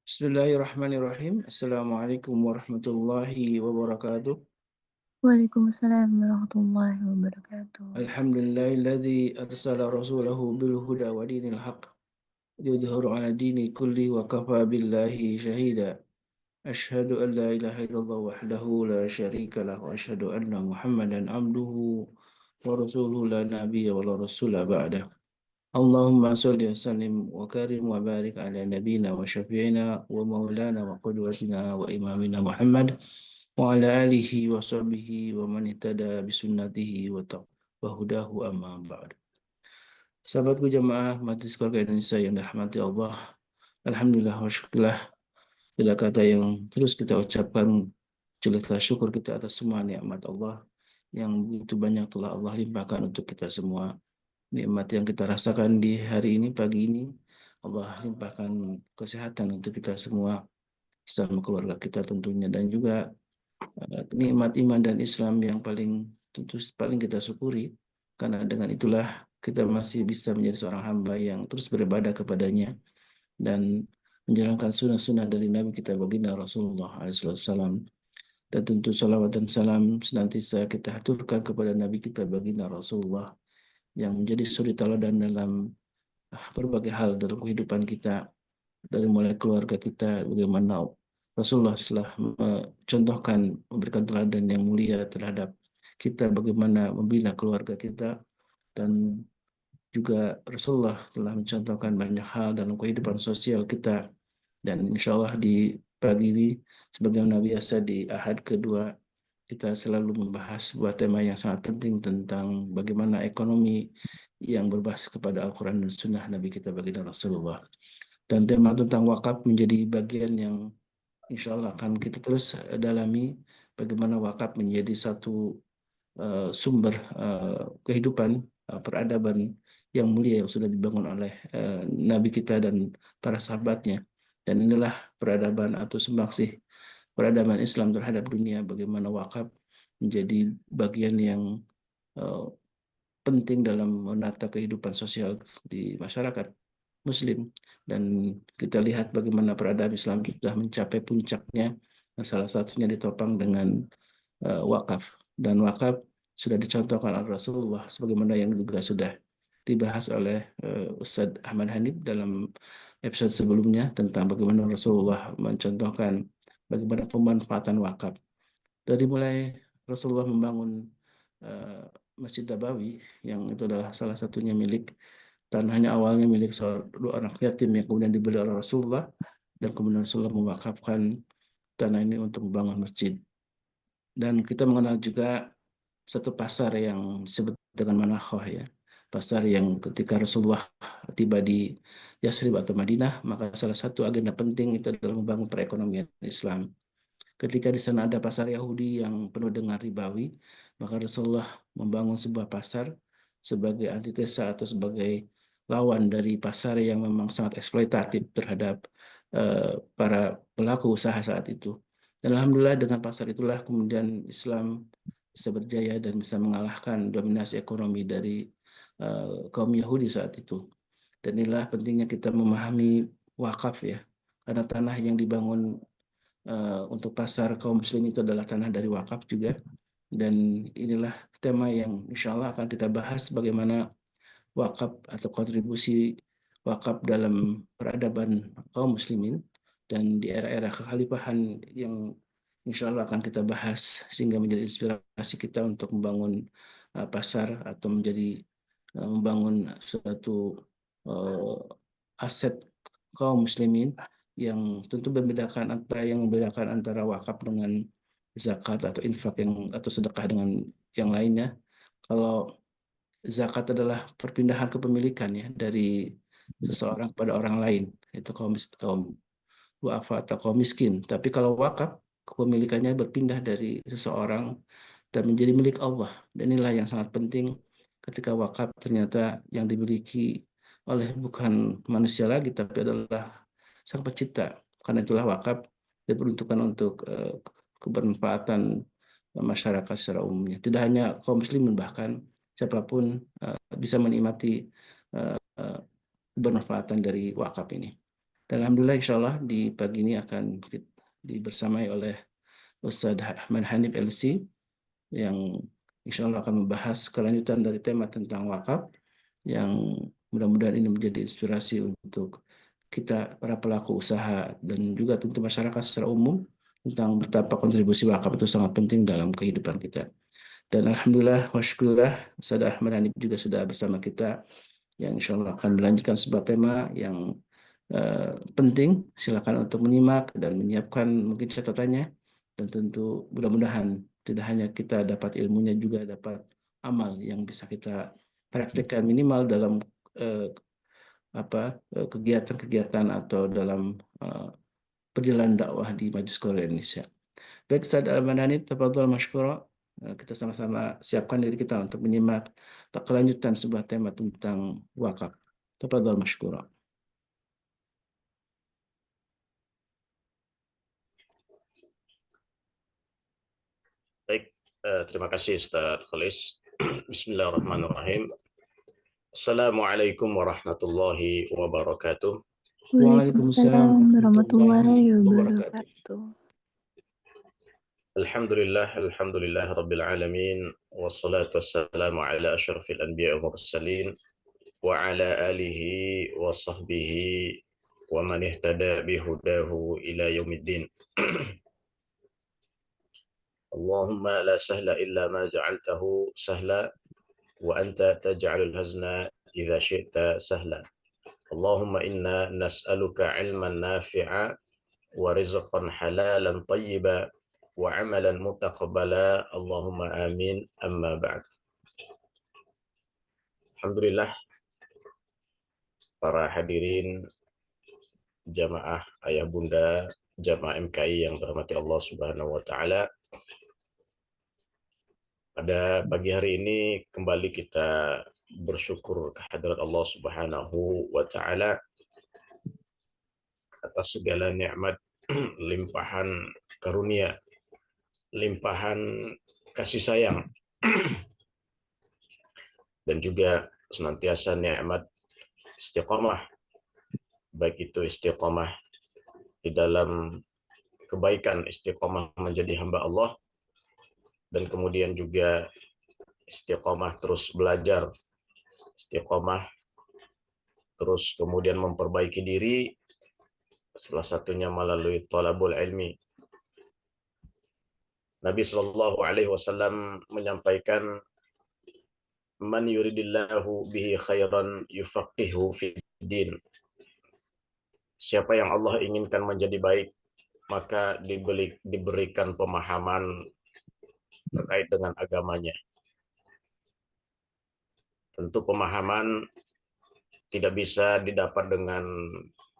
Bismillahirrahmanirrahim. Assalamualaikum warahmatullahi wabarakatuh. Waalaikumsalam warahmatullahi wabarakatuh. Alhamdulillahilladzi arsala rasulahu bil huda wa dinil haq liyudhhiru ala dini kulli wa kafa billahi shahida. Ashhadu an la ilaha illallah wahdahu la syarika lah wa ashhadu anna Muhammadan abduhu wa rasuluhu la nabiyya wa la rasula ba'dah. Allahumma salli wa sallim wa karim wa barik ala nabina wa syafi'ina wa maulana wa qudwatina wa imamina Muhammad wa ala alihi wa sahbihi wa man ihtada bisunnatihi wa hudahu amma ba'd. Sahabatku jamaah Majelis Keluarga Indonesia yang dirahmati Allah. Alhamdulillah wa syukurlah. Tidak kata yang terus kita ucapkan jelaslah syukur kita atas semua nikmat Allah yang begitu banyak telah Allah limpahkan untuk kita semua. Nikmat yang kita rasakan di hari ini, pagi ini, Allah limpahkan kesehatan untuk kita semua, bersama keluarga kita tentunya, dan juga nikmat iman dan Islam yang paling kita syukuri, karena dengan itulah kita masih bisa menjadi seorang hamba yang terus beribadah kepadanya dan menjalankan sunnah-sunnah dari Nabi kita baginda Rasulullah SAW. Dan tentu salawat dan salam senantiasa kita haturkan kepada Nabi kita baginda Rasulullah yang menjadi suri teladan dalam berbagai hal dalam kehidupan kita, dari mulai keluarga kita, bagaimana Rasulullah telah mencontohkan, memberikan teladan yang mulia terhadap kita, bagaimana membina keluarga kita, dan juga Rasulullah telah mencontohkan banyak hal dalam kehidupan sosial kita. Dan insya Allah di pagi ini, sebagaimana biasa di Ahad kedua, kita selalu membahas sebuah tema yang sangat penting tentang bagaimana ekonomi yang berbasis kepada Al-Quran dan Sunnah Nabi kita baginda Rasulullah. Dan tema tentang wakaf menjadi bagian yang insya Allah akan kita terus dalami, bagaimana wakaf menjadi satu sumber kehidupan, peradaban yang mulia yang sudah dibangun oleh Nabi kita dan para sahabatnya. Dan inilah peradaban atau sumbangsih peradaban Islam terhadap dunia, bagaimana wakaf menjadi bagian yang eh, penting dalam menata kehidupan sosial di masyarakat Muslim. Dan kita lihat bagaimana peradaban Islam sudah mencapai puncaknya, salah satunya ditopang dengan wakaf. Dan wakaf sudah dicontohkan oleh Rasulullah, sebagaimana yang juga sudah dibahas oleh Ustadz Ahmad Hanif dalam episode sebelumnya tentang bagaimana Rasulullah mencontohkan bagaimana pemanfaatan wakaf. Dari mulai Rasulullah membangun eh, Masjid Nabawi, yang itu adalah salah satunya milik, tanahnya awalnya milik dua orang yatim yang kemudian dibeli oleh Rasulullah, dan kemudian Rasulullah mewakafkan tanah ini untuk membangun masjid. Dan kita mengenal juga satu pasar yang disebut dengan Manakhoh, ya. Pasar yang ketika Rasulullah tiba di Yasrib atau Madinah, maka salah satu agenda penting itu adalah membangun perekonomian Islam. Ketika di sana ada pasar Yahudi yang penuh dengan ribawi, maka Rasulullah membangun sebuah pasar sebagai antitesa atau sebagai lawan dari pasar yang memang sangat eksploitatif terhadap para pelaku usaha saat itu. Dan alhamdulillah dengan pasar itulah kemudian Islam bisa berjaya dan bisa mengalahkan dominasi ekonomi dari kaum Yahudi saat itu. Dan inilah pentingnya kita memahami wakaf, ya, karena tanah yang dibangun untuk pasar kaum muslim itu adalah tanah dari wakaf juga. Dan inilah tema yang insya Allah akan kita bahas, bagaimana wakaf atau kontribusi wakaf dalam peradaban kaum muslimin dan di era-era kekhalifahan yang insya Allah akan kita bahas, sehingga menjadi inspirasi kita untuk membangun pasar atau membangun suatu uh, aset kaum muslimin yang tentu membedakan antara wakaf dengan zakat atau infak atau sedekah dengan yang lainnya. Kalau zakat adalah perpindahan kepemilikan, ya, dari seseorang kepada orang lain, itu kaum duafa atau kaum miskin. Tapi kalau wakaf, kepemilikannya berpindah dari seseorang dan menjadi milik Allah. Dan inilah yang sangat penting, ketika wakaf ternyata yang dimiliki oleh bukan manusia lagi, tapi adalah Sang Pencipta. Karena itulah wakaf diperuntukkan untuk kebermanfaatan masyarakat secara umumnya. Tidak hanya kaum muslimin, bahkan siapapun bisa menikmati kebermanfaatan dari wakaf ini. Dan alhamdulillah insya Allah di pagi ini akan dibersamai oleh Ustadz Ahmad Hanif LC yang insya Allah akan membahas kelanjutan dari tema tentang wakaf yang mudah-mudahan ini menjadi inspirasi untuk kita para pelaku usaha dan juga tentu masyarakat secara umum tentang betapa kontribusi wakaf itu sangat penting dalam kehidupan kita. Dan alhamdulillah, wasyukurillah, Ustaz Ahmad Hanif juga sudah bersama kita yang insya Allah akan melanjutkan sebuah tema yang penting. Silakan untuk menyimak dan menyiapkan mungkin catatannya. Dan tentu mudah-mudahan tidak hanya kita dapat ilmunya, juga dapat amal yang bisa kita praktekkan minimal dalam eh, kegiatan-kegiatan atau dalam eh, perjalanan dakwah di Majelis Quran Indonesia. Baik, Ustaz Al-Manani, tafadhol masykura. Kita sama-sama siapkan diri kita untuk menyimak kelanjutan sebuah tema tentang wakaf. Tafadhol masykura. Baik, terima kasih Ustaz Khalis. Bismillahirrahmanirrahim. Assalamualaikum warahmatullahi wabarakatuh. Waalaikumsalam warahmatullahi wabarakatuh. Alhamdulillah rabbil alamin, wassalatu wassalamu ala asyrafil anbiya wal mursalin wa ala alihi wa sahbihi wa man ihtada bihudahu ila yaumiddin. Allahumma la sahla illa ma ja'altahu sahla wa anta taj'alul hazna idza syi'ta sahla. Allahumma inna nas'aluka ilman nafi'a wa rizqan halalan tayyiba wa amalan mutaqabbala. Allahumma amin. Amma ba'd. Alhamdulillah, para hadirin jamaah ayah bunda jamaah MKI yang dirahmati Allah Subhanahu wa taala. Pada pagi hari ini kembali kita bersyukur kehadirat Allah Subhanahu wa taala atas segala nikmat, limpahan karunia, limpahan kasih sayang, dan juga senantiasa nikmat istiqomah, baik itu istiqomah di dalam kebaikan, istiqomah menjadi hamba Allah, dan kemudian juga istiqomah terus belajar, istiqomah terus kemudian memperbaiki diri, salah satunya melalui thalabul ilmi. Nabi Shallallahu Alaihi Wasallam menyampaikan, man yuridillahu bihi khairan yufaqihu fid din. Siapa yang Allah inginkan menjadi baik, maka diberikan pemahaman terkait dengan agamanya. Tentu pemahaman tidak bisa didapat dengan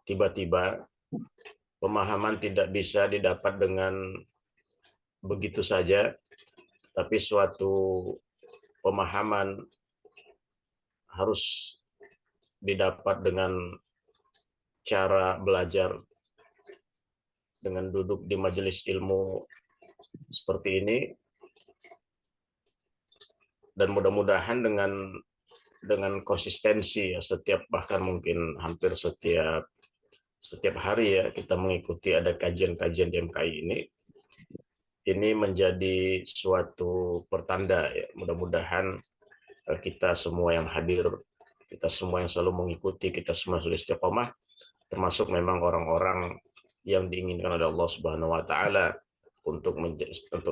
tiba-tiba. Pemahaman tidak bisa didapat dengan begitu saja, tapi suatu pemahaman harus didapat dengan cara belajar, dengan duduk di majelis ilmu seperti ini, dan mudah-mudahan dengan konsistensi ya, bahkan mungkin hampir setiap hari ya kita mengikuti ada kajian-kajian di MKI ini menjadi suatu pertanda ya. Mudah-mudahan kita semua yang hadir, kita semua yang selalu mengikuti, kita semua sudah istiqomah, termasuk memang orang-orang yang diinginkan oleh Allah Subhanahu wa taala untuk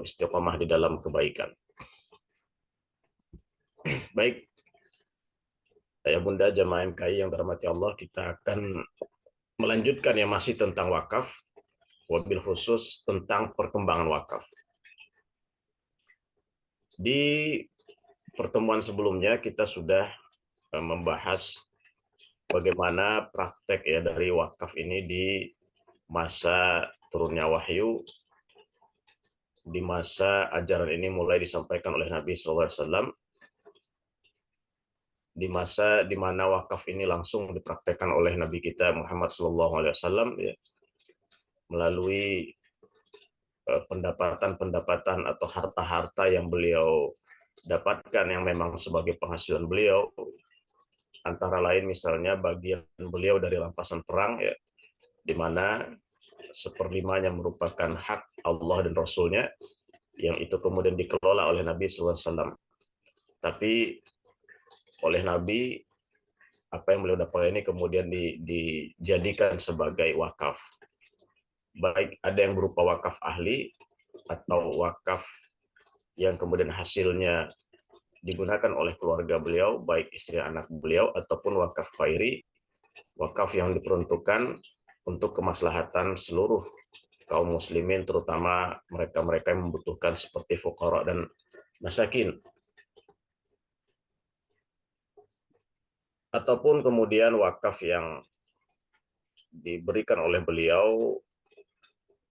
istiqomah di dalam kebaikan. Baik, ayah bunda jamaah MKI yang dirahmati Allah, kita akan melanjutkan yang masih tentang wakaf, wabil khusus tentang perkembangan wakaf. Di pertemuan sebelumnya kita sudah membahas bagaimana praktek ya dari wakaf ini di masa turunnya wahyu, di masa ajaran ini mulai disampaikan oleh Nabi SAW, di masa di mana wakaf ini langsung dipraktekkan oleh Nabi kita Muhammad SAW ya, melalui pendapatan-pendapatan atau harta-harta yang beliau dapatkan yang memang sebagai penghasilan beliau, antara lain misalnya bagian beliau dari rampasan perang ya, di mana seperlimanya merupakan hak Allah dan Rasulnya, yang itu kemudian dikelola oleh Nabi SAW. Tapi oleh Nabi, apa yang beliau dapatkan ini kemudian dijadikan sebagai wakaf. Baik ada yang berupa wakaf ahli atau wakaf yang kemudian hasilnya digunakan oleh keluarga beliau, baik istri anak beliau, ataupun wakaf khairi, wakaf yang diperuntukkan untuk kemaslahatan seluruh kaum muslimin, terutama mereka-mereka yang membutuhkan seperti fuqara dan masakin. Ataupun kemudian wakaf yang diberikan oleh beliau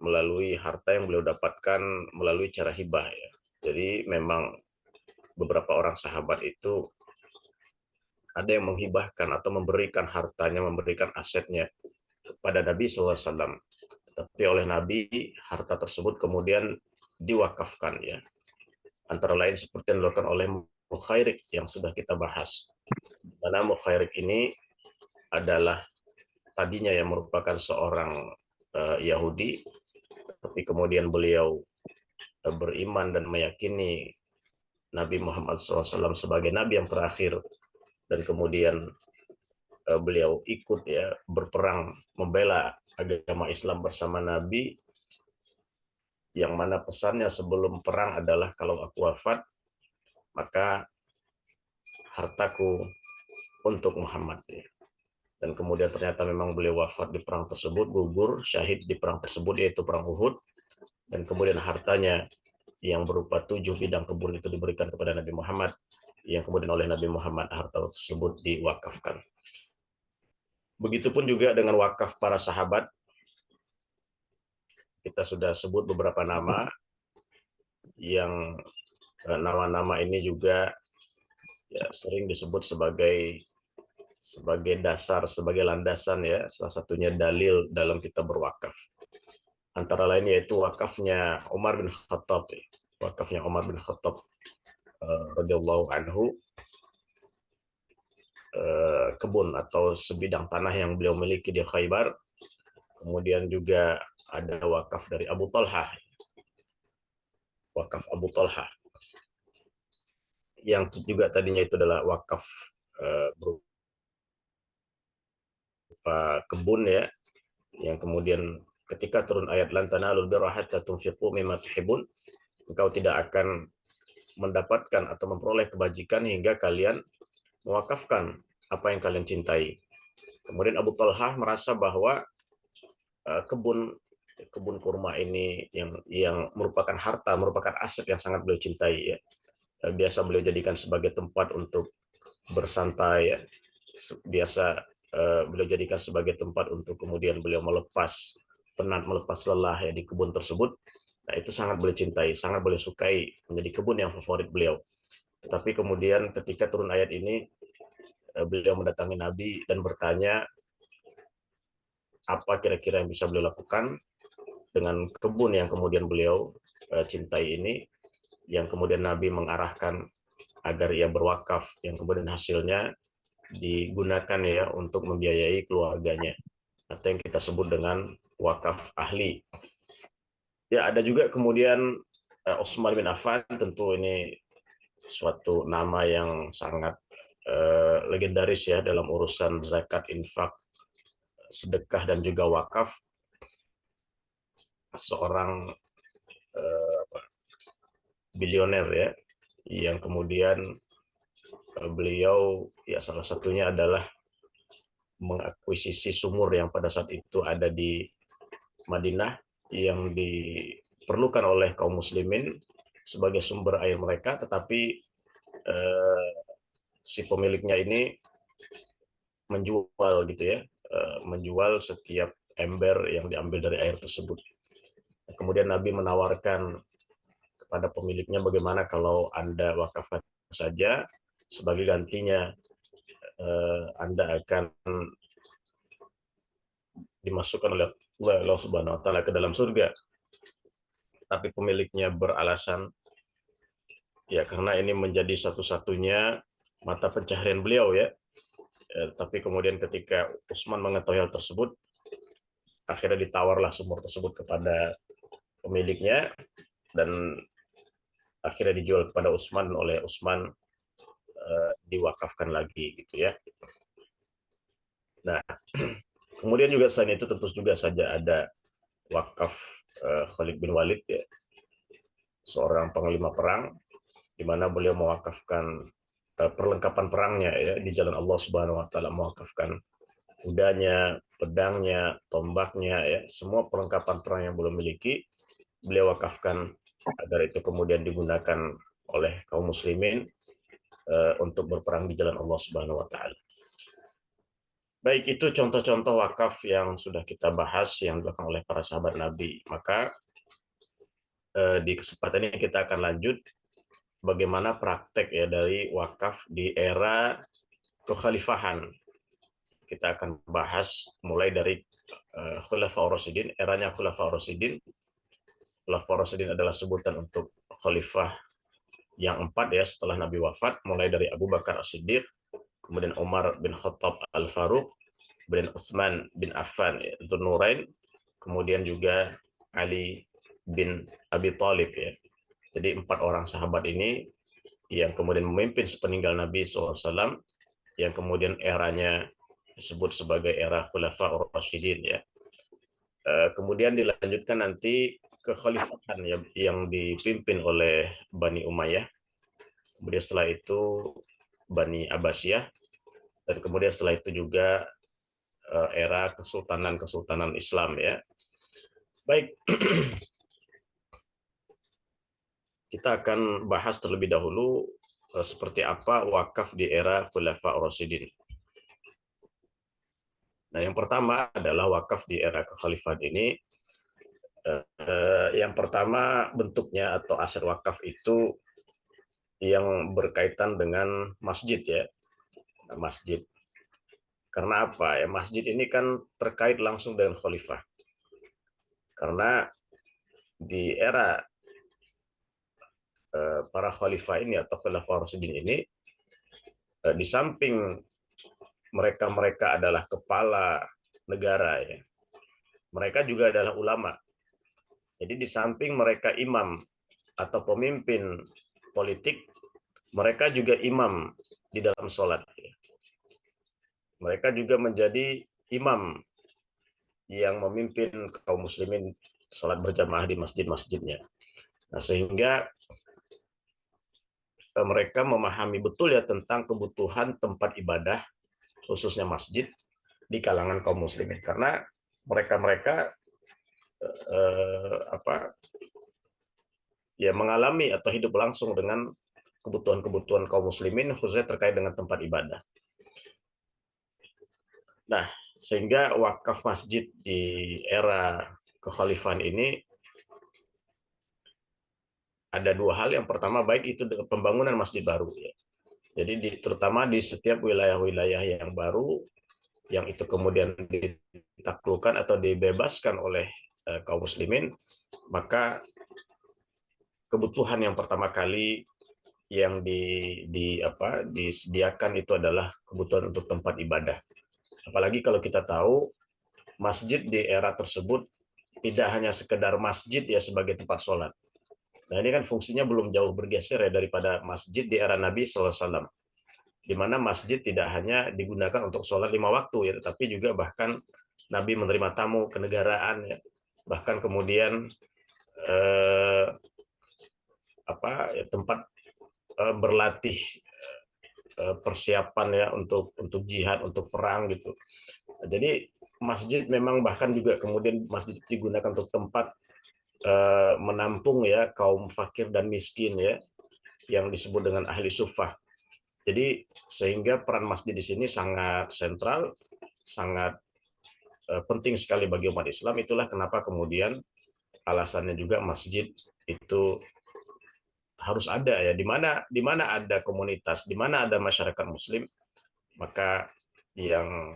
melalui harta yang beliau dapatkan melalui cara hibah ya. Jadi memang beberapa orang sahabat itu ada yang menghibahkan atau memberikan hartanya, memberikan asetnya kepada Nabi SAW. Tapi oleh Nabi, harta tersebut kemudian diwakafkan ya. Antara lain seperti yang dilakukan oleh Mukhairik yang sudah kita bahas. Karena Mukhairik ini adalah tadinya yang merupakan seorang Yahudi, tapi kemudian beliau beriman dan meyakini Nabi Muhammad SAW sebagai Nabi yang terakhir, dan kemudian beliau ikut ya berperang membela agama Islam bersama Nabi, yang mana pesannya sebelum perang adalah kalau aku wafat maka hartaku untuk Muhammad. Dan kemudian ternyata memang beliau wafat di perang tersebut, gugur syahid di perang tersebut, yaitu perang Uhud. Dan kemudian hartanya yang berupa 7 bidang kebun itu diberikan kepada Nabi Muhammad, yang kemudian oleh Nabi Muhammad harta tersebut diwakafkan. Begitupun juga dengan wakaf para sahabat. Kita sudah sebut beberapa nama, yang nama-nama ini juga ya, sering disebut sebagai dasar, sebagai landasan ya, salah satunya dalil dalam kita berwakaf. Antara lain yaitu wakafnya Umar bin Khattab, radhiyallahu anhu, kebun atau sebidang tanah yang beliau miliki di Khaybar. Kemudian juga ada wakaf dari Abu Talhah, yang juga tadinya itu adalah wakaf berupa kebun ya, yang kemudian ketika turun ayat lan tanalul birra hatta tunfiqu mimma tuhibbun, engkau tidak akan mendapatkan atau memperoleh kebajikan hingga kalian mewakafkan apa yang kalian cintai. Kemudian Abu Talhah merasa bahwa kebun kurma ini yang merupakan harta, merupakan aset yang sangat beliau cintai ya. Biasa beliau jadikan sebagai tempat untuk bersantai ya. Biasa beliau jadikan sebagai tempat untuk kemudian beliau melepas penat, melepas lelah ya di kebun tersebut. Nah, itu sangat beliau cintai, sangat beliau sukai, menjadi kebun yang favorit beliau. Tetapi kemudian ketika turun ayat ini, beliau mendatangi Nabi dan bertanya apa kira-kira yang bisa beliau lakukan dengan kebun yang kemudian beliau cintai ini, yang kemudian Nabi mengarahkan agar ia berwakaf, yang kemudian hasilnya digunakan ya untuk membiayai keluarganya, atau yang kita sebut dengan wakaf ahli. Ya, ada juga kemudian Utsman bin Affan, tentu ini suatu nama yang sangat legendaris ya dalam urusan zakat, infak, sedekah dan juga wakaf. Seorang bilioner ya, yang kemudian beliau ya salah satunya adalah mengakuisisi sumur yang pada saat itu ada di Madinah, yang diperlukan oleh kaum muslimin sebagai sumber air mereka, tetapi si pemiliknya ini menjual gitu ya, menjual setiap ember yang diambil dari air tersebut. Kemudian Nabi menawarkan kepada pemiliknya, bagaimana kalau Anda wakafkan saja, sebagai gantinya Anda akan dimasukkan oleh Allah Subhanahu wa taala ke dalam surga. Tapi pemiliknya beralasan ya karena ini menjadi satu-satunya mata pencaharian beliau ya. Tapi kemudian ketika Utsman mengetahui hal tersebut, akhirnya ditawarlah sumur tersebut kepada pemiliknya, dan akhirnya dijual kepada Utsman, oleh Utsman diwakafkan lagi gitu ya. Nah, kemudian juga selain itu tentu juga saja ada wakaf Khalid bin Walid ya, seorang panglima perang, di mana beliau mewakafkan perlengkapan perangnya ya di jalan Allah Subhanahu wa taala, mewakafkan kudanya, pedangnya, tombaknya ya, semua perlengkapan perang yang beliau miliki beliau wakafkan agar itu kemudian digunakan oleh kaum muslimin untuk berperang di jalan Allah Subhanahu wa taala. Baik, itu contoh-contoh wakaf yang sudah kita bahas yang dilakukan oleh para sahabat Nabi. Maka di kesempatan ini kita akan lanjut bagaimana praktek ya dari wakaf di era kekhalifahan. Kita akan bahas mulai dari Khulafaur Rasyidin, eranya Khulafaur Rasyidin. Khulafaur Rasyidin adalah sebutan untuk khalifah yang 4 ya setelah Nabi wafat, mulai dari Abu Bakar As-Siddiq, kemudian Umar bin Khattab Al-Faruq, kemudian Utsman bin Affan Dzun-Nurain, kemudian juga Ali bin Abi Thalib ya. Jadi 4 orang sahabat ini yang kemudian memimpin sepeninggal Nabi SAW, yang kemudian eranya disebut sebagai era Khulafaur Rasyidin ya. Kemudian dilanjutkan nanti kekhalifahan yang dipimpin oleh Bani Umayyah, kemudian setelah itu Bani Abbasiyah, dan kemudian setelah itu juga era kesultanan Islam ya. Baik, kita akan bahas terlebih dahulu seperti apa wakaf di era Khulafaur Rasyidin. Nah, yang pertama adalah wakaf di era kekhalifahan ini. Yang pertama bentuknya atau aset wakaf itu yang berkaitan dengan masjid ya. Masjid. Karena apa ya? Masjid ini kan terkait langsung dengan khalifah. Karena di era para khalifah ini atau Khulafaur Rasyidin ini, di samping mereka adalah kepala negara ya, mereka juga adalah ulama. Jadi di samping mereka imam atau pemimpin politik, mereka juga imam di dalam sholat. Mereka juga menjadi imam yang memimpin kaum muslimin sholat berjamaah di masjid-masjidnya. Nah, sehingga mereka memahami betul ya tentang kebutuhan tempat ibadah, khususnya masjid, di kalangan kaum muslimin. Karena mereka mengalami atau hidup langsung dengan kebutuhan-kebutuhan kaum muslimin, khususnya terkait dengan tempat ibadah. Nah, sehingga wakaf masjid di era kekhalifahan ini ada 2 hal. Yang pertama, baik itu dengan pembangunan masjid baru ya. Jadi terutama di setiap wilayah-wilayah yang baru, yang itu kemudian ditaklukkan atau dibebaskan oleh kaum muslimin, maka kebutuhan yang pertama kali yang disediakan itu adalah kebutuhan untuk tempat ibadah. Apalagi kalau kita tahu masjid di era tersebut tidak hanya sekedar masjid ya sebagai tempat sholat. Nah, ini kan fungsinya belum jauh bergeser ya daripada masjid di era Nabi SAW, di mana masjid tidak hanya digunakan untuk sholat 5 waktu ya, tetapi juga bahkan Nabi menerima tamu kenegaraan ya, bahkan kemudian tempat berlatih, persiapan ya untuk jihad, untuk perang gitu. Jadi masjid memang bahkan juga kemudian masjid digunakan untuk tempat menampung ya kaum fakir dan miskin ya, yang disebut dengan ahli suffah. Jadi sehingga peran masjid di sini sangat sentral, sangat penting sekali bagi umat Islam. Itulah kenapa kemudian alasannya juga masjid itu harus ada ya, di mana ada komunitas, di mana ada masyarakat muslim, maka yang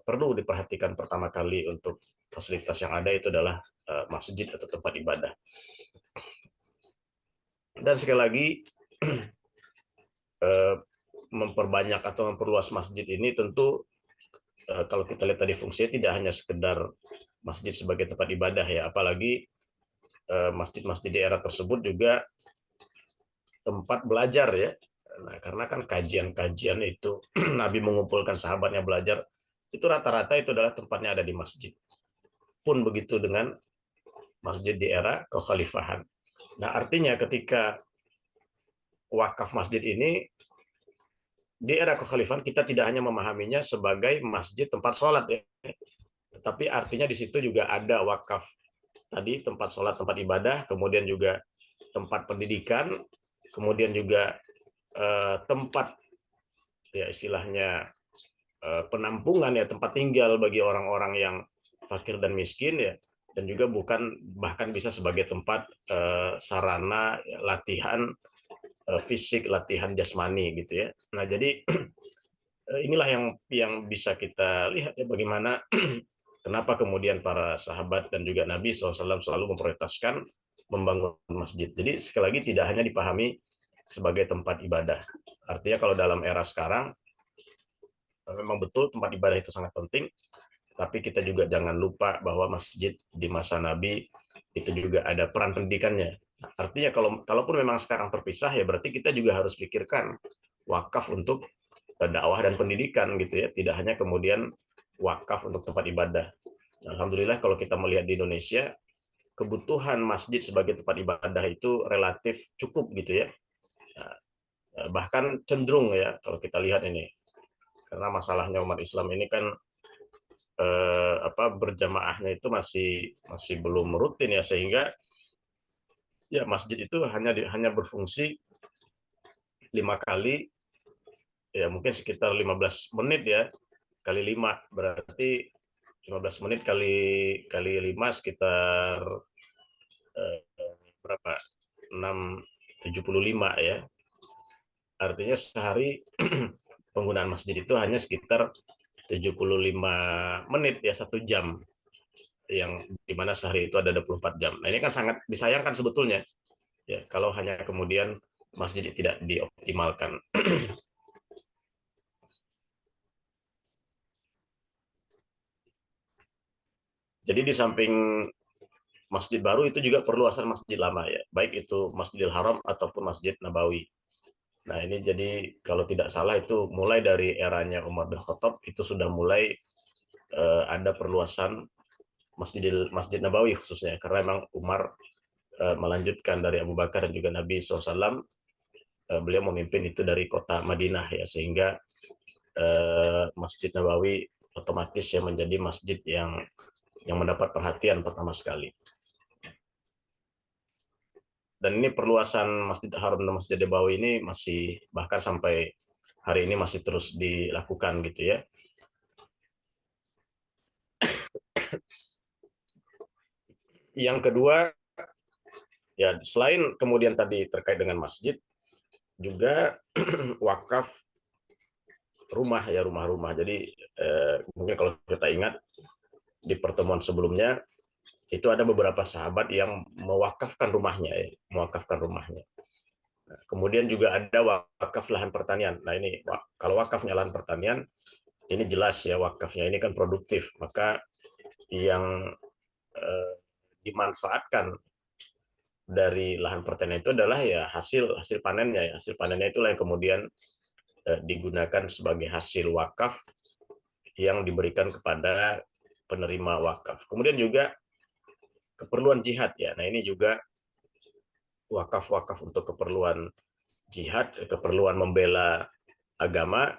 perlu diperhatikan pertama kali untuk fasilitas yang ada itu adalah masjid atau tempat ibadah. Dan sekali lagi memperbanyak atau memperluas masjid ini tentu kalau kita lihat tadi fungsinya tidak hanya sekedar masjid sebagai tempat ibadah ya, apalagi masjid-masjid di era tersebut juga tempat belajar ya. Nah, karena kan kajian-kajian itu Nabi mengumpulkan sahabatnya belajar, itu rata-rata itu adalah tempatnya ada di masjid. Pun begitu dengan masjid di era kekhalifahan. Nah, artinya ketika wakaf masjid ini di era kekhalifahan, kita tidak hanya memahaminya sebagai masjid tempat sholat ya, tetapi artinya di situ juga ada wakaf tadi, tempat sholat, tempat ibadah, kemudian juga tempat pendidikan, kemudian juga tempat ya istilahnya penampungan ya, tempat tinggal bagi orang-orang yang fakir dan miskin ya, dan juga bahkan bisa sebagai tempat sarana latihan fisik, latihan jasmani gitu ya. Nah, jadi inilah yang bisa kita lihat ya, bagaimana kenapa kemudian para sahabat dan juga Nabi SAW selalu memprioritaskan membangun masjid. Jadi sekali lagi tidak hanya dipahami sebagai tempat ibadah. Artinya kalau dalam era sekarang memang betul tempat ibadah itu sangat penting, tapi kita juga jangan lupa bahwa masjid di masa Nabi itu juga ada peran pendidikannya. Artinya kalaupun memang sekarang terpisah ya, berarti kita juga harus pikirkan wakaf untuk dakwah dan pendidikan gitu ya, tidak hanya kemudian wakaf untuk tempat ibadah. Alhamdulillah kalau kita melihat di Indonesia, kebutuhan masjid sebagai tempat ibadah itu relatif cukup gitu ya. Bahkan cenderung ya kalau kita lihat ini, karena masalahnya umat Islam ini kan berjamaahnya itu masih belum rutin ya, sehingga ya masjid itu hanya berfungsi 5 kali ya, mungkin sekitar 15 menit ya, kali 5 berarti 15 menit kali 5 sekitar berapa, 675 ya, artinya sehari penggunaan masjid itu hanya sekitar 75 menit ya, 1 jam, yang dimana sehari itu ada 24 jam. Nah, ini kan sangat disayangkan sebetulnya ya, kalau hanya kemudian masjid tidak dioptimalkan. Jadi di samping masjid baru itu juga perluasan masjid lama ya, baik itu Masjidil Haram ataupun Masjid Nabawi. Nah, ini jadi kalau tidak salah itu mulai dari eranya Umar bin Khattab itu sudah mulai ada perluasan Masjid Nabawi khususnya, karena memang Umar melanjutkan dari Abu Bakar dan juga Nabi SAW, beliau memimpin itu dari kota Madinah ya, sehingga Masjid Nabawi otomatis ya menjadi masjid yang mendapat perhatian pertama sekali. Dan ini perluasan Masjid Haram dan Masjid Nabawi ini masih, bahkan sampai hari ini masih terus dilakukan gitu ya. Yang kedua ya, selain kemudian tadi terkait dengan masjid, juga wakaf rumah ya, rumah-rumah. Jadi mungkin kalau kita ingat di pertemuan sebelumnya itu ada beberapa sahabat yang mewakafkan rumahnya ya, mewakafkan rumahnya. Nah, kemudian juga ada wakaf lahan pertanian. Nah, ini kalau wakafnya lahan pertanian ini jelas ya, wakafnya ini kan produktif, maka yang dimanfaatkan dari lahan pertanian itu adalah ya hasil panennya ya, hasil panennya itulah yang kemudian digunakan sebagai hasil wakaf yang diberikan kepada penerima wakaf. Kemudian juga keperluan jihad ya. Nah, ini juga wakaf-wakaf untuk keperluan jihad, keperluan membela agama.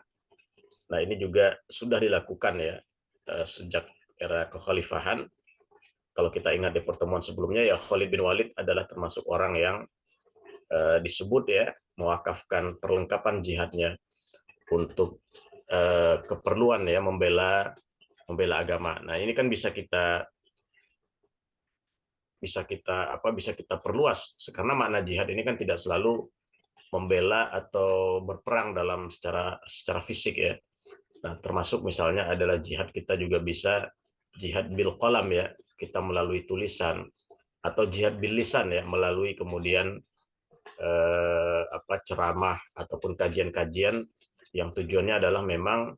Nah, ini juga sudah dilakukan ya sejak era kekhalifahan. Kalau kita ingat di pertemuan sebelumnya ya, Khalid bin Walid adalah termasuk orang yang disebut ya mewakafkan perlengkapan jihadnya untuk keperluan ya membela agama. Nah, ini kan bisa kita perluas, karena makna jihad ini kan tidak selalu membela atau berperang dalam secara fisik ya. Nah, termasuk misalnya adalah jihad kita juga bisa jihad bil qalam ya, kita melalui tulisan, atau jihad bil lisan ya, melalui kemudian ceramah ataupun kajian-kajian yang tujuannya adalah memang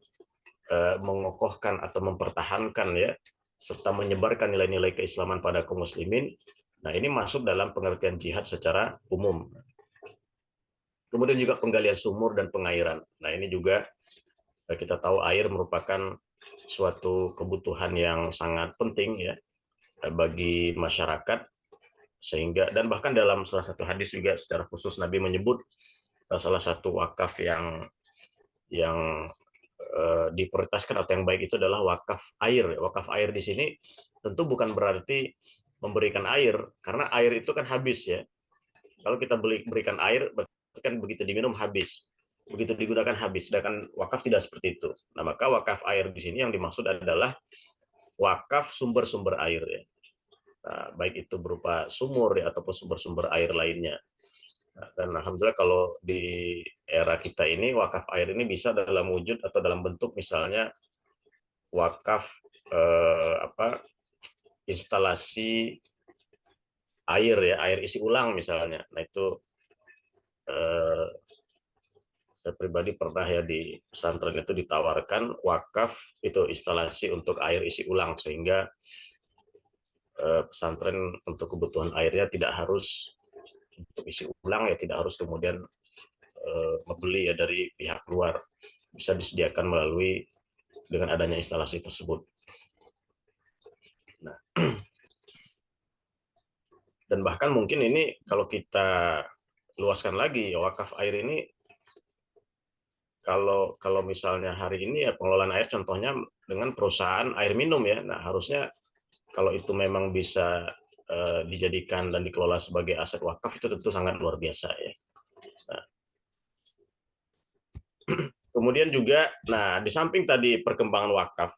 mengokohkan atau mempertahankan ya serta menyebarkan nilai-nilai keislaman pada kaum muslimin. Nah, ini masuk dalam pengertian jihad secara umum. Kemudian juga penggalian sumur dan pengairan. Nah, ini juga kita tahu air merupakan suatu kebutuhan yang sangat penting ya bagi masyarakat, sehingga dan bahkan dalam salah satu hadis juga secara khusus Nabi menyebut salah satu wakaf yang diprioritaskan atau yang baik itu adalah wakaf air. Wakaf air di sini tentu bukan berarti memberikan air, karena air itu kan habis ya. Kalau kita berikan air, kan begitu diminum habis, begitu digunakan habis. Sedangkan wakaf tidak seperti itu. Nah, maka wakaf air di sini yang dimaksud adalah wakaf sumber-sumber air ya. Nah, baik itu berupa sumur ya ataupun sumber-sumber air lainnya. Nah, dan alhamdulillah kalau di era kita ini wakaf air ini bisa dalam wujud atau dalam bentuk misalnya wakaf instalasi air ya, air isi ulang misalnya. Nah, itu saya pribadi pernah ya di pesantren itu ditawarkan wakaf itu instalasi untuk air isi ulang, sehingga pesantren untuk kebutuhan airnya tidak harus untuk isi ulang ya, tidak harus kemudian membeli ya dari pihak luar, bisa disediakan melalui dengan adanya instalasi tersebut. Nah, dan bahkan mungkin ini kalau kita luaskan lagi ya, wakaf air ini kalau misalnya hari ini ya pengelolaan air contohnya dengan perusahaan air minum ya. Nah, harusnya kalau itu memang bisa dijadikan dan dikelola sebagai aset wakaf itu tentu sangat luar biasa ya. Nah, kemudian juga, nah di samping tadi perkembangan wakaf,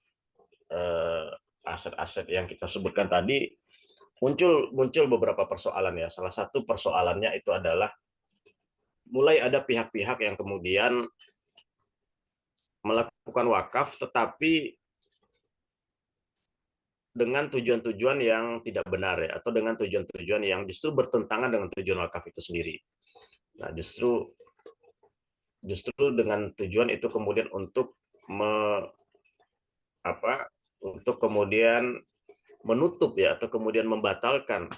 aset-aset yang kita sebutkan tadi, muncul beberapa persoalan ya. Salah satu persoalannya itu adalah mulai ada pihak-pihak yang kemudian melakukan wakaf tetapi dengan tujuan-tujuan yang tidak benar ya, atau dengan tujuan-tujuan yang justru bertentangan dengan tujuan wakaf itu sendiri. Nah, justru dengan tujuan itu kemudian untuk untuk kemudian menutup ya, atau kemudian membatalkan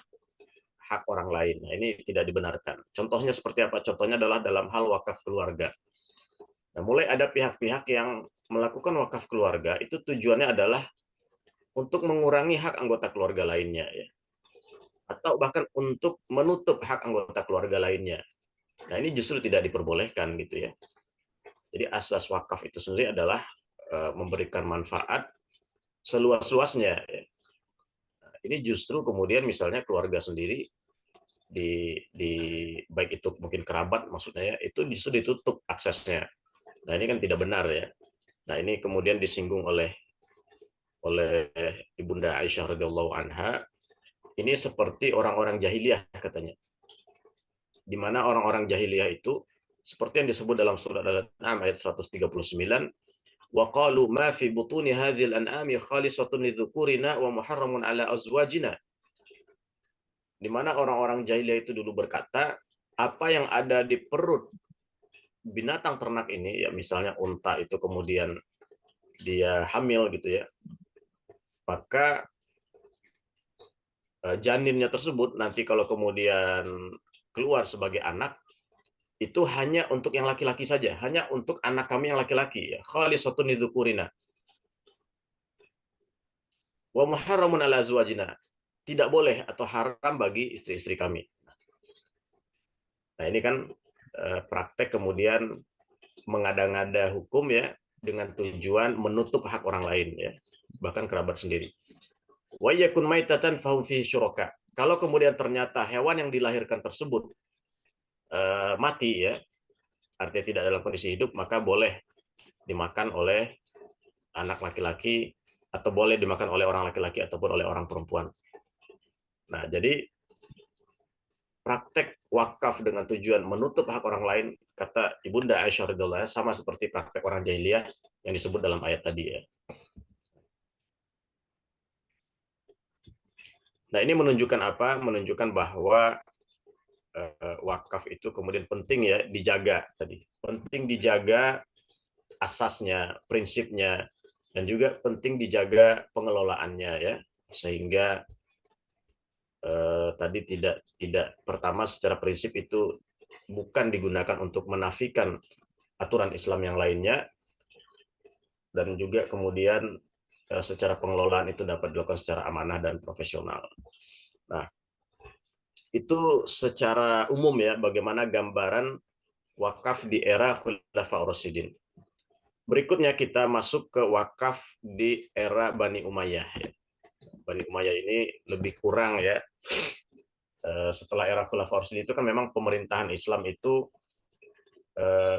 hak orang lain. Nah, ini tidak dibenarkan. Contohnya seperti apa? Contohnya adalah dalam hal wakaf keluarga. Nah, mulai ada pihak-pihak yang melakukan wakaf keluarga itu tujuannya adalah untuk mengurangi hak anggota keluarga lainnya ya, atau bahkan untuk menutup hak anggota keluarga lainnya. Nah, ini justru tidak diperbolehkan gitu ya. Jadi asas wakaf itu sendiri adalah memberikan manfaat seluas-luasnya ya. Nah, ini justru kemudian misalnya keluarga sendiri di baik itu mungkin kerabat maksudnya ya, itu justru ditutup aksesnya. Nah, ini kan tidak benar ya. Nah, ini kemudian disinggung oleh Ibunda Aisyah radhiyallahu anha. Ini seperti orang-orang jahiliyah katanya. Di mana orang-orang jahiliyah itu seperti yang disebut dalam surat Al-An'am ayat 139, wa qalu ma fi butuni hadhil an'ami khalisatun lidzukurina wa muharramun ala azwajina. Di mana orang-orang jahiliyah itu dulu berkata, apa yang ada di perut binatang ternak ini ya, misalnya unta itu kemudian dia hamil gitu ya, maka janinnya tersebut nanti kalau kemudian keluar sebagai anak itu hanya untuk yang laki-laki saja, hanya untuk anak kami yang laki-laki ya, khalisatun lidzukurina wa muharramun ala azwajina, tidak boleh atau haram bagi istri-istri kami. Nah, ini kan praktek kemudian mengada-ngada hukum ya dengan tujuan menutup hak orang lain ya, bahkan kerabat sendiri. Wa yakun maitatan fahum fihi syuraka. Kalau kemudian ternyata hewan yang dilahirkan tersebut mati ya, artinya tidak dalam kondisi hidup, maka boleh dimakan oleh anak laki-laki atau boleh dimakan oleh orang laki-laki ataupun oleh orang perempuan. Nah, jadi praktek wakaf dengan tujuan menutup hak orang lain, kata Ibunda Aisyah radhiyallahu anha, sama seperti praktek orang jahiliyah yang disebut dalam ayat tadi ya. Nah, ini menunjukkan apa? Menunjukkan bahwa wakaf itu kemudian penting ya dijaga tadi. Penting dijaga asasnya, prinsipnya, Dan juga penting dijaga pengelolaannya ya, sehingga tadi tidak pertama secara prinsip itu bukan digunakan untuk menafikan aturan Islam yang lainnya, dan juga kemudian secara pengelolaan itu dapat dilakukan secara amanah dan profesional. Nah, itu secara umum ya bagaimana gambaran wakaf di era Khulafaur Rasyidin. Berikutnya kita masuk ke wakaf di era Bani Umayyah. Bani Umayyah ini lebih kurang ya. Setelah era Khulafaur Rasyidin itu kan memang pemerintahan Islam itu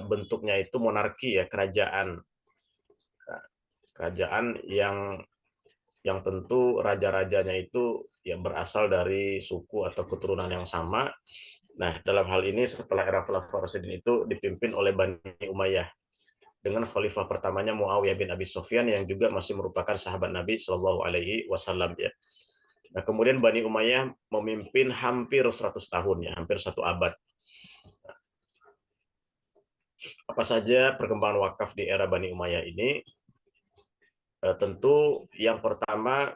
bentuknya itu monarki ya, kerajaan. Kerajaan yang tentu raja-rajanya itu ya berasal dari suku atau keturunan yang sama. Nah, dalam hal ini setelah era Khulafaur Rasyidin itu dipimpin oleh Bani Umayyah dengan khalifah pertamanya Muawiyah bin Abi Sufyan yang juga masih merupakan sahabat Nabi Shallallahu Alaihi Wasallam ya. Nah, kemudian Bani Umayyah memimpin hampir 100 tahun ya, hampir 1 abad. Apa saja perkembangan wakaf di era Bani Umayyah ini? Tentu yang pertama,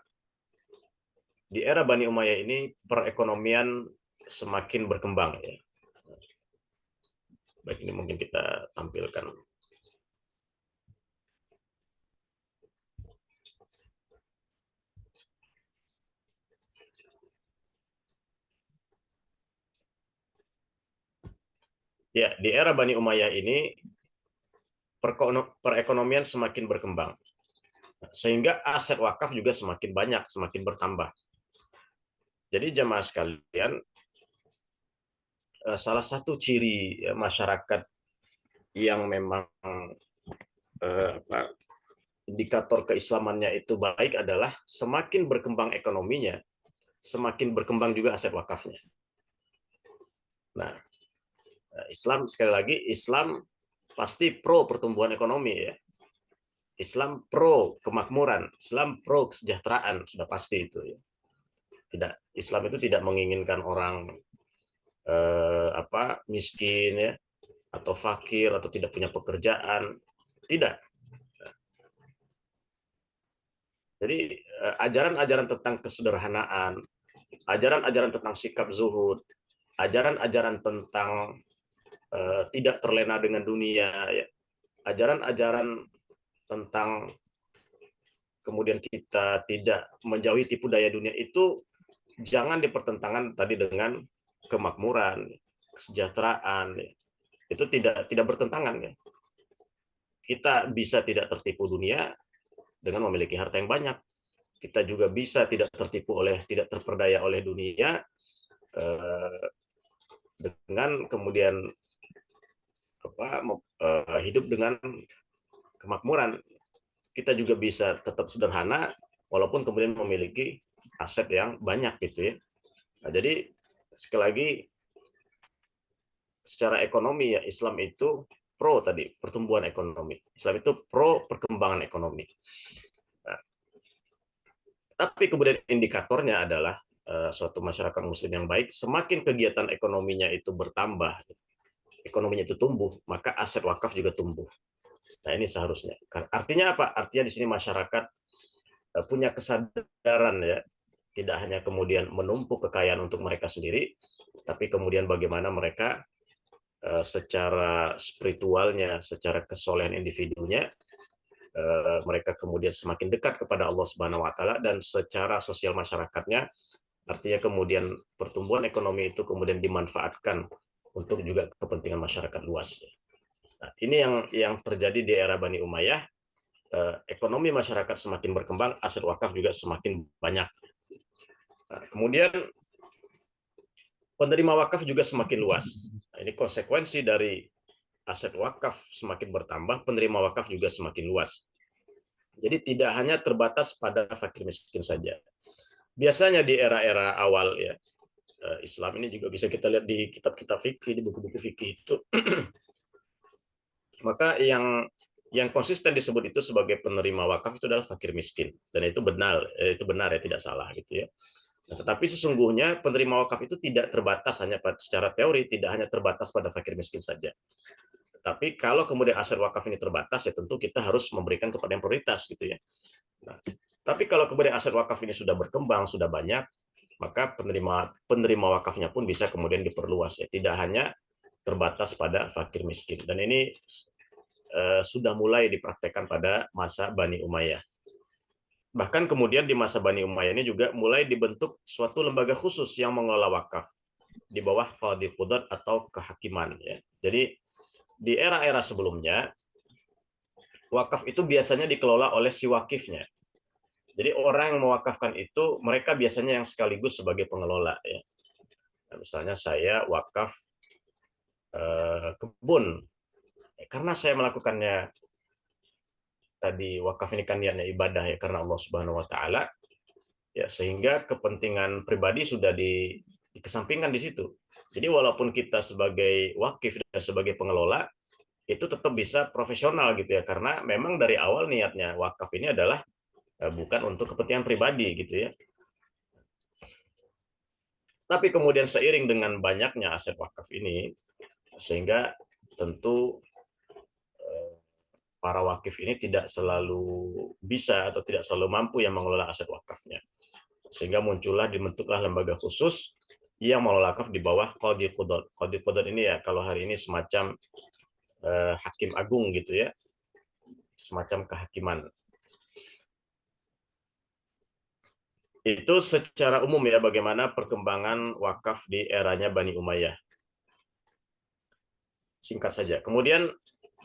di era Bani Umayyah ini perekonomian semakin berkembang ya. Baik, ini mungkin kita tampilkan. Ya, di era Bani Umayyah ini perekonomian semakin berkembang. Sehingga aset wakaf juga semakin banyak, semakin bertambah. Jadi jamaah sekalian, salah satu ciri masyarakat yang memang indikator keislamannya itu baik adalah semakin berkembang ekonominya, semakin berkembang juga aset wakafnya. Nah, Islam sekali lagi, Islam pasti pro pertumbuhan ekonomi ya. Islam pro kemakmuran, Islam pro kesejahteraan, sudah pasti itu ya. Islam itu tidak menginginkan orang miskin ya, atau fakir atau tidak punya pekerjaan, tidak. Jadi ajaran-ajaran tentang kesederhanaan, ajaran-ajaran tentang sikap zuhud, ajaran-ajaran tentang tidak terlena dengan dunia, ya. Ajaran-ajaran tentang kemudian kita tidak menjauhi tipu daya dunia itu jangan dipertentangkan tadi dengan kemakmuran, kesejahteraan. Ya. Itu tidak bertentangan ya. Kita bisa tidak tertipu dunia dengan memiliki harta yang banyak. Kita juga bisa tidak terperdaya oleh dunia dengan kemudian hidup dengan kemakmuran. Kita juga bisa tetap sederhana walaupun kemudian memiliki aset yang banyak gitu ya. Nah, jadi sekali lagi secara ekonomi ya Islam itu pro tadi pertumbuhan ekonomi. Islam itu pro perkembangan ekonomi. Nah, tapi kemudian indikatornya adalah suatu masyarakat muslim yang baik, semakin kegiatan ekonominya itu bertambah, ekonominya itu tumbuh, maka aset wakaf juga tumbuh. Nah, ini seharusnya. Artinya apa? Artinya di sini masyarakat punya kesadaran ya, tidak hanya kemudian menumpuk kekayaan untuk mereka sendiri, tapi kemudian bagaimana mereka secara spiritualnya, secara kesolehan individunya, mereka kemudian semakin dekat kepada Allah Subhanahu wa taala, dan secara sosial masyarakatnya, artinya kemudian pertumbuhan ekonomi itu kemudian dimanfaatkan untuk juga kepentingan masyarakat luas. Nah, ini yang terjadi di era Bani Umayyah. Ekonomi masyarakat semakin berkembang, aset wakaf juga semakin banyak. Nah, kemudian penerima wakaf juga semakin luas. Nah, ini konsekuensi dari aset wakaf semakin bertambah, penerima wakaf juga semakin luas. Jadi tidak hanya terbatas pada fakir miskin saja. Biasanya di era-era awal ya Islam ini juga bisa kita lihat di kitab-kitab fikih, di buku-buku fikih itu, maka yang konsisten disebut itu sebagai penerima wakaf itu adalah fakir miskin, dan itu benar ya, tidak salah gitu ya. Nah, tetapi sesungguhnya penerima wakaf itu tidak terbatas hanya secara teori, tidak hanya terbatas pada fakir miskin saja. Tapi kalau kemudian aset wakaf ini terbatas, ya tentu kita harus memberikan kepada yang prioritas gitu ya. Nah, tapi kalau kemudian aset wakaf ini sudah berkembang, sudah banyak, maka penerima wakafnya pun bisa kemudian diperluas ya. Tidak hanya terbatas pada fakir miskin. Dan ini sudah mulai dipraktekkan pada masa Bani Umayyah. Bahkan kemudian di masa Bani Umayyah ini juga mulai dibentuk suatu lembaga khusus yang mengelola wakaf di bawah qadhi qudat atau kehakiman ya. Jadi di era-era sebelumnya wakaf itu biasanya dikelola oleh si wakifnya. Jadi orang yang mewakafkan itu mereka biasanya yang sekaligus sebagai pengelola ya. Nah, misalnya saya wakaf kebun. Karena saya melakukannya tadi wakaf ini kan niatnya ibadah ya karena Allah Subhanahu wa taala ya, sehingga kepentingan pribadi sudah dikesampingkan di situ. Jadi walaupun kita sebagai wakif dan sebagai pengelola itu tetap bisa profesional gitu ya, karena memang dari awal niatnya wakaf ini adalah bukan untuk kepentingan pribadi gitu ya. Tapi kemudian seiring dengan banyaknya aset wakaf ini, sehingga tentu para wakif ini tidak selalu bisa atau tidak selalu mampu yang mengelola aset wakafnya. Sehingga muncullah dibentuklah lembaga khusus yang mengelola wakaf di bawah qadhi qudat. Qadhi qudat ini ya kalau hari ini semacam hakim agung gitu ya, semacam kehakiman. Itu secara umum ya bagaimana perkembangan wakaf di eranya Bani Umayyah. Singkat saja. Kemudian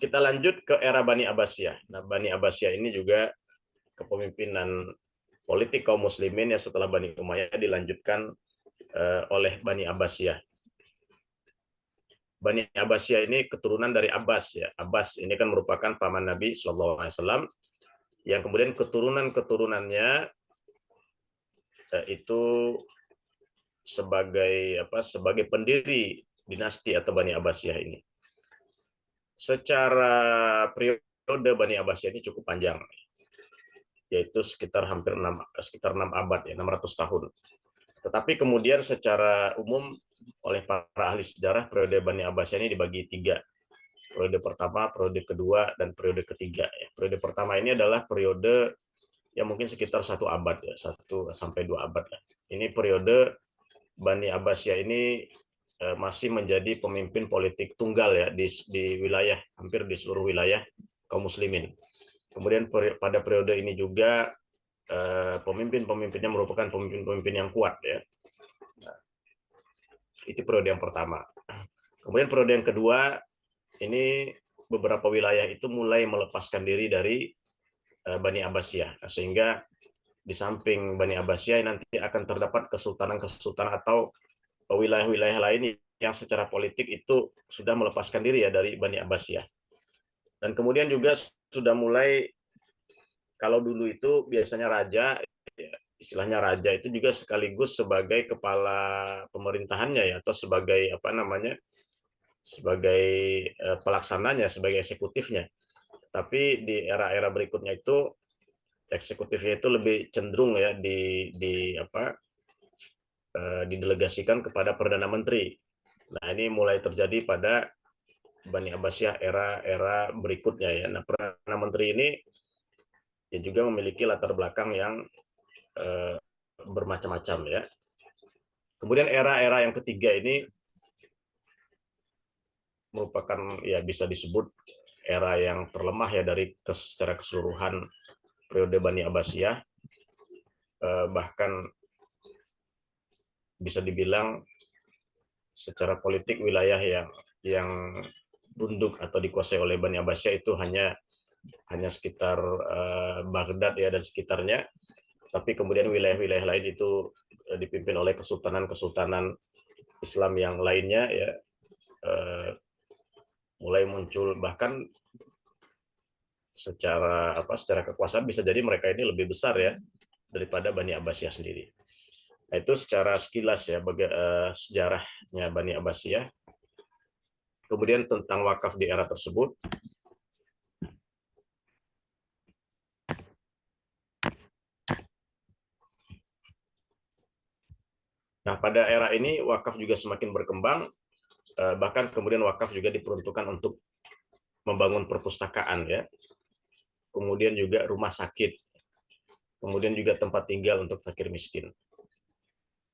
kita lanjut ke era Bani Abbasiyah. Nah, Bani Abbasiyah ini juga kepemimpinan politik kaum muslimin ya setelah Bani Umayyah dilanjutkan oleh Bani Abbasiyah. Bani Abbasiyah ini keturunan dari Abbas ya. Abbas ini kan merupakan paman Nabi SAW yang kemudian keturunan-keturunannya itu sebagai pendiri dinasti atau Bani Abbasiyah ini. Secara periode Bani Abbasiyah ini cukup panjang, yaitu sekitar hampir 6 abad ya, 600 tahun. Tetapi kemudian secara umum oleh para ahli sejarah periode Bani Abbasiyah ini dibagi 3. Periode pertama, periode kedua, dan periode ketiga. Periode pertama ini adalah periode yang mungkin sekitar 1 abad ya, 1 sampai 2 abad. Ini periode Bani Abbasiyah ini masih menjadi pemimpin politik tunggal ya di wilayah, hampir di seluruh wilayah kaum muslimin. Kemudian pada periode ini juga pemimpin-pemimpinnya merupakan pemimpin-pemimpin yang kuat ya. Nah, itu periode yang pertama. Kemudian periode yang kedua ini beberapa wilayah itu mulai melepaskan diri dari Bani Abbasiyah, sehingga di samping Bani Abbasiyah nanti akan terdapat kesultanan-kesultanan atau wilayah-wilayah lain yang secara politik itu sudah melepaskan diri ya dari Bani Abbasiyah. Dan kemudian juga sudah mulai, kalau dulu itu biasanya raja, istilahnya raja itu juga sekaligus sebagai kepala pemerintahannya ya, atau sebagai sebagai pelaksananya, sebagai eksekutifnya. Tapi di era-era berikutnya itu eksekutifnya itu lebih cenderung ya didelegasikan kepada Perdana Menteri. Nah, ini mulai terjadi pada Bani Abbasiyah era-era berikutnya ya. Nah, Perdana Menteri ini ya juga memiliki latar belakang yang bermacam-macam ya. Kemudian era-era yang ketiga ini merupakan ya bisa disebut era yang terlemah ya dari secara keseluruhan periode Bani Abbasiyah. Bahkan bisa dibilang secara politik wilayah yang tunduk atau dikuasai oleh Bani Abbasiyah itu hanya sekitar Baghdad ya dan sekitarnya, tapi kemudian wilayah-wilayah lain itu dipimpin oleh kesultanan-kesultanan Islam yang lainnya ya, mulai muncul, bahkan secara kekuasaan bisa jadi mereka ini lebih besar ya daripada Bani Abbasiyah sendiri. Nah, itu secara sekilas ya sejarahnya Bani Abbasiyah. Kemudian tentang wakaf di era tersebut. Nah, pada era ini wakaf juga semakin berkembang, bahkan kemudian wakaf juga diperuntukkan untuk membangun perpustakaan ya, kemudian juga rumah sakit, kemudian juga tempat tinggal untuk fakir miskin.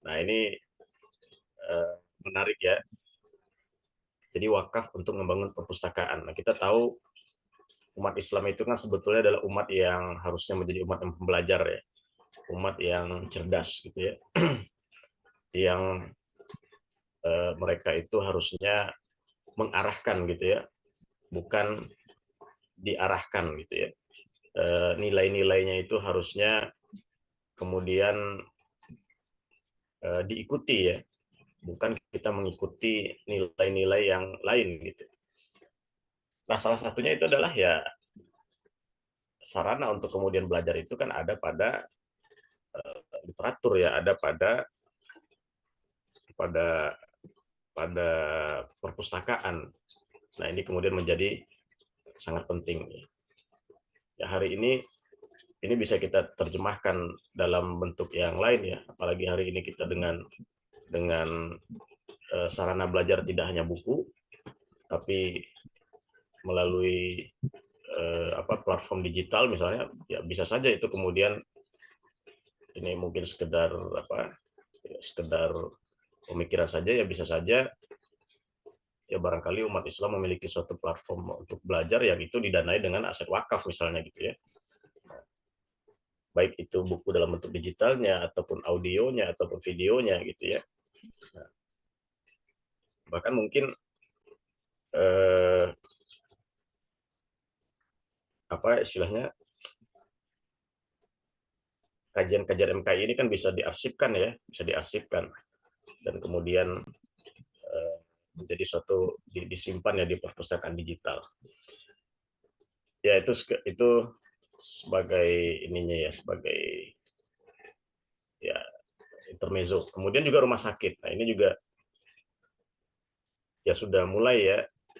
Nah ini menarik ya. Jadi wakaf untuk membangun perpustakaan. Nah kita tahu umat Islam itu kan sebetulnya adalah umat yang harusnya menjadi umat yang pembelajar ya, umat yang cerdas gitu ya, yang mereka itu harusnya mengarahkan gitu ya, bukan diarahkan gitu ya. Nilai-nilainya itu harusnya kemudian diikuti ya, bukan kita mengikuti nilai-nilai yang lain gitu. Nah salah satunya itu adalah ya sarana untuk kemudian belajar itu kan ada pada literatur ya, ada pada pada pada perpustakaan. Nah ini kemudian menjadi sangat penting. Ya hari ini bisa kita terjemahkan dalam bentuk yang lain ya, apalagi hari ini kita dengan sarana belajar tidak hanya buku, tapi melalui platform digital misalnya, ya bisa saja itu kemudian ini mungkin sekedar sekedar pemikiran saja ya, bisa saja ya barangkali umat Islam memiliki suatu platform untuk belajar yang itu didanai dengan aset wakaf misalnya gitu ya. Baik itu buku dalam bentuk digitalnya ataupun audionya ataupun videonya gitu ya. Nah, bahkan mungkin istilahnya kajian-kajian MKI ini kan bisa diarsipkan ya, bisa diarsipkan dan kemudian menjadi suatu disimpan ya di perpustakaan digital. Ya itu sebagai ininya ya, sebagai ya intermezzo. Kemudian juga rumah sakit. Nah, ini juga ya sudah mulai ya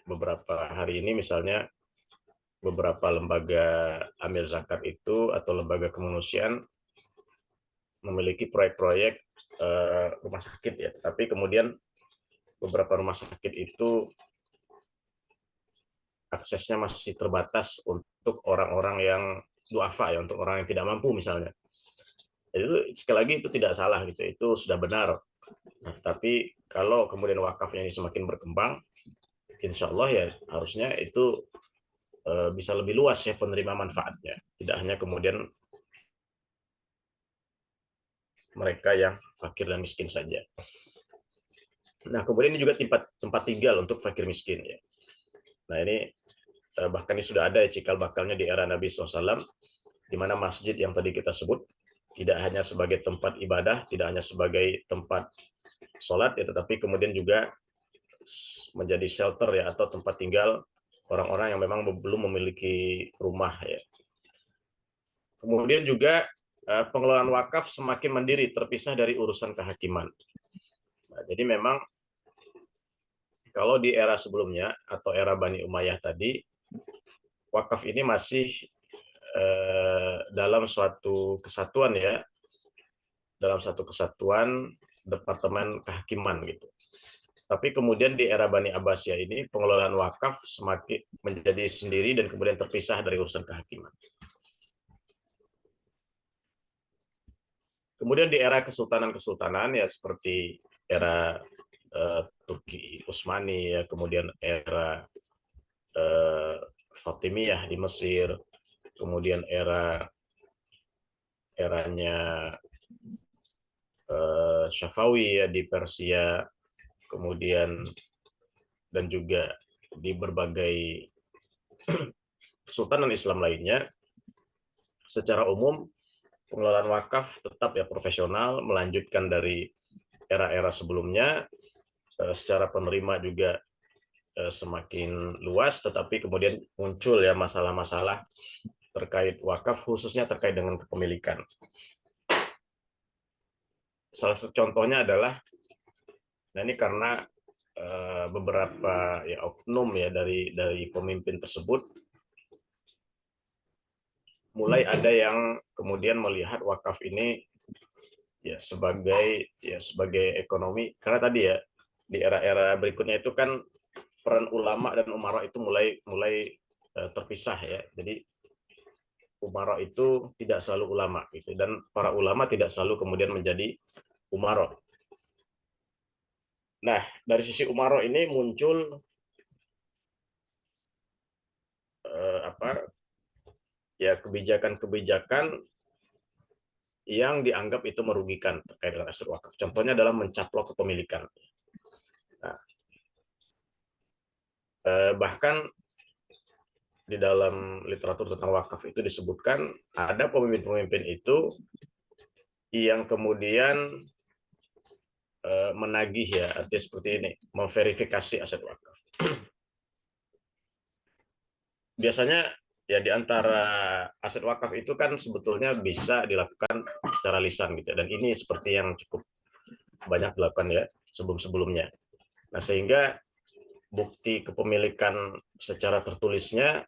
beberapa hari ini misalnya beberapa lembaga amil zakat itu atau lembaga kemanusiaan memiliki proyek-proyek rumah sakit ya. Tapi kemudian beberapa rumah sakit itu aksesnya masih terbatas untuk orang-orang yang duafa ya, untuk orang yang tidak mampu misalnya. Itu sekali lagi itu tidak salah gitu, itu sudah benar. Nah, tapi kalau kemudian wakafnya ini semakin berkembang, insya Allah ya harusnya itu bisa lebih luas ya penerima manfaatnya, tidak hanya kemudian mereka yang fakir dan miskin saja. Nah kemudian ini juga tempat tinggal untuk fakir miskin ya. Nah ini bahkan ini sudah ada ya cikal bakalnya di era Nabi SAW, di mana masjid yang tadi kita sebut tidak hanya sebagai tempat ibadah, tidak hanya sebagai tempat sholat ya, tetapi kemudian juga menjadi shelter ya atau tempat tinggal orang-orang yang memang belum memiliki rumah ya. Kemudian juga pengelolaan wakaf semakin mandiri, terpisah dari urusan kehakiman. Nah, jadi memang kalau di era sebelumnya atau era Bani Umayyah tadi, wakaf ini masih dalam suatu kesatuan ya, dalam satu kesatuan departemen kehakiman gitu. Tapi kemudian di era Bani Abbasiyah ini pengelolaan wakaf semakin menjadi sendiri dan kemudian terpisah dari urusan kehakiman. Kemudian di era kesultanan-kesultanan ya seperti era Turki Utsmani ya, kemudian era Fatimiyah di Mesir, kemudian eranya Syafawi ya di Persia, kemudian dan juga di berbagai kesultanan Islam lainnya, secara umum pengelolaan wakaf tetap ya profesional, melanjutkan dari era-era sebelumnya, secara penerima juga semakin luas, tetapi kemudian muncul ya masalah-masalah terkait wakaf, khususnya terkait dengan kepemilikan. Salah satu contohnya adalah, nah ini karena beberapa ya oknum ya dari pemimpin tersebut mulai ada yang kemudian melihat wakaf ini ya sebagai ekonomi, karena tadi ya di era-era berikutnya itu kan peran ulama dan umara itu mulai terpisah ya. Jadi umara itu tidak selalu ulama gitu, dan para ulama tidak selalu kemudian menjadi umara. Nah, dari sisi umara ini muncul kebijakan-kebijakan yang dianggap itu merugikan terkait dengan aset wakaf. Contohnya adalah mencaplok kepemilikan. Nah, bahkan di dalam literatur tentang wakaf itu disebutkan ada pemimpin-pemimpin itu yang kemudian menagih ya, artinya seperti ini, memverifikasi aset wakaf. Biasanya ya di antara aset wakaf itu kan sebetulnya bisa dilakukan secara lisan gitu, dan ini seperti yang cukup banyak dilakukan ya sebelum-sebelumnya. Nah, sehingga bukti kepemilikan secara tertulisnya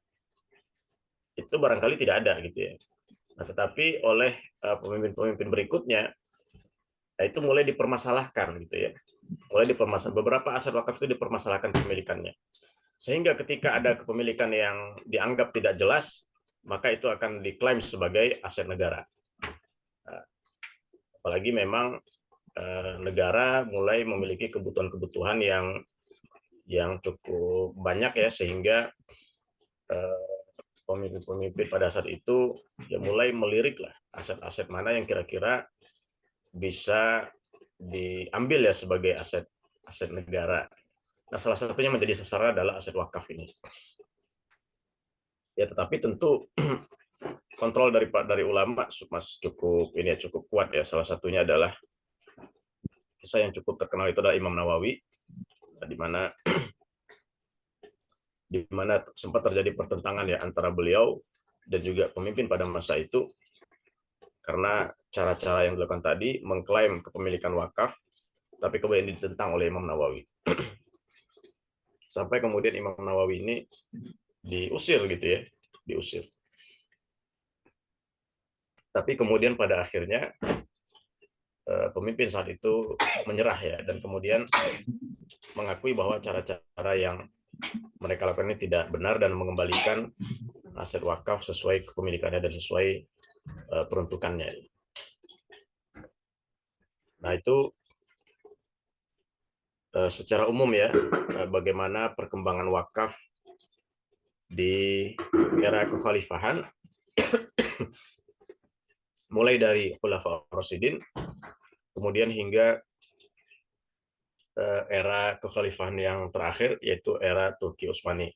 itu barangkali tidak ada gitu ya. Nah, tetapi oleh pemimpin-pemimpin berikutnya, nah, itu mulai dipermasalahkan gitu ya. Mulai dipermasalahkan, beberapa aset wakaf itu dipermasalahkan kepemilikannya. Sehingga ketika ada kepemilikan yang dianggap tidak jelas, maka itu akan diklaim sebagai aset negara. Nah, apalagi memang negara mulai memiliki kebutuhan-kebutuhan yang cukup banyak ya, sehingga pemimpin-pemimpin pada saat itu ya mulai melirik lah aset-aset mana yang kira-kira bisa diambil ya sebagai aset negara. Nah, salah satunya menjadi sasaran adalah aset wakaf ini. Ya, tetapi tentu kontrol dari ulama cukup kuat ya. Salah satunya adalah kisah yang cukup terkenal itu adalah Imam Nawawi, di mana sempat terjadi pertentangan ya antara beliau dan juga pemimpin pada masa itu, karena cara-cara yang dilakukan tadi mengklaim kepemilikan wakaf, tapi kemudian ditentang oleh Imam Nawawi. Sampai kemudian Imam Nawawi ini diusir gitu ya, diusir. Tapi kemudian pada akhirnya pemimpin saat itu menyerah ya, dan kemudian mengakui bahwa cara-cara yang mereka lakukan ini tidak benar dan mengembalikan aset wakaf sesuai kepemilikannya dan sesuai peruntukannya. Nah, itu secara umum ya, bagaimana perkembangan wakaf di era kekhalifahan mulai dari Khulafaur Rasyidin kemudian hingga era kekhalifahan yang terakhir, yaitu era Turki Utsmani.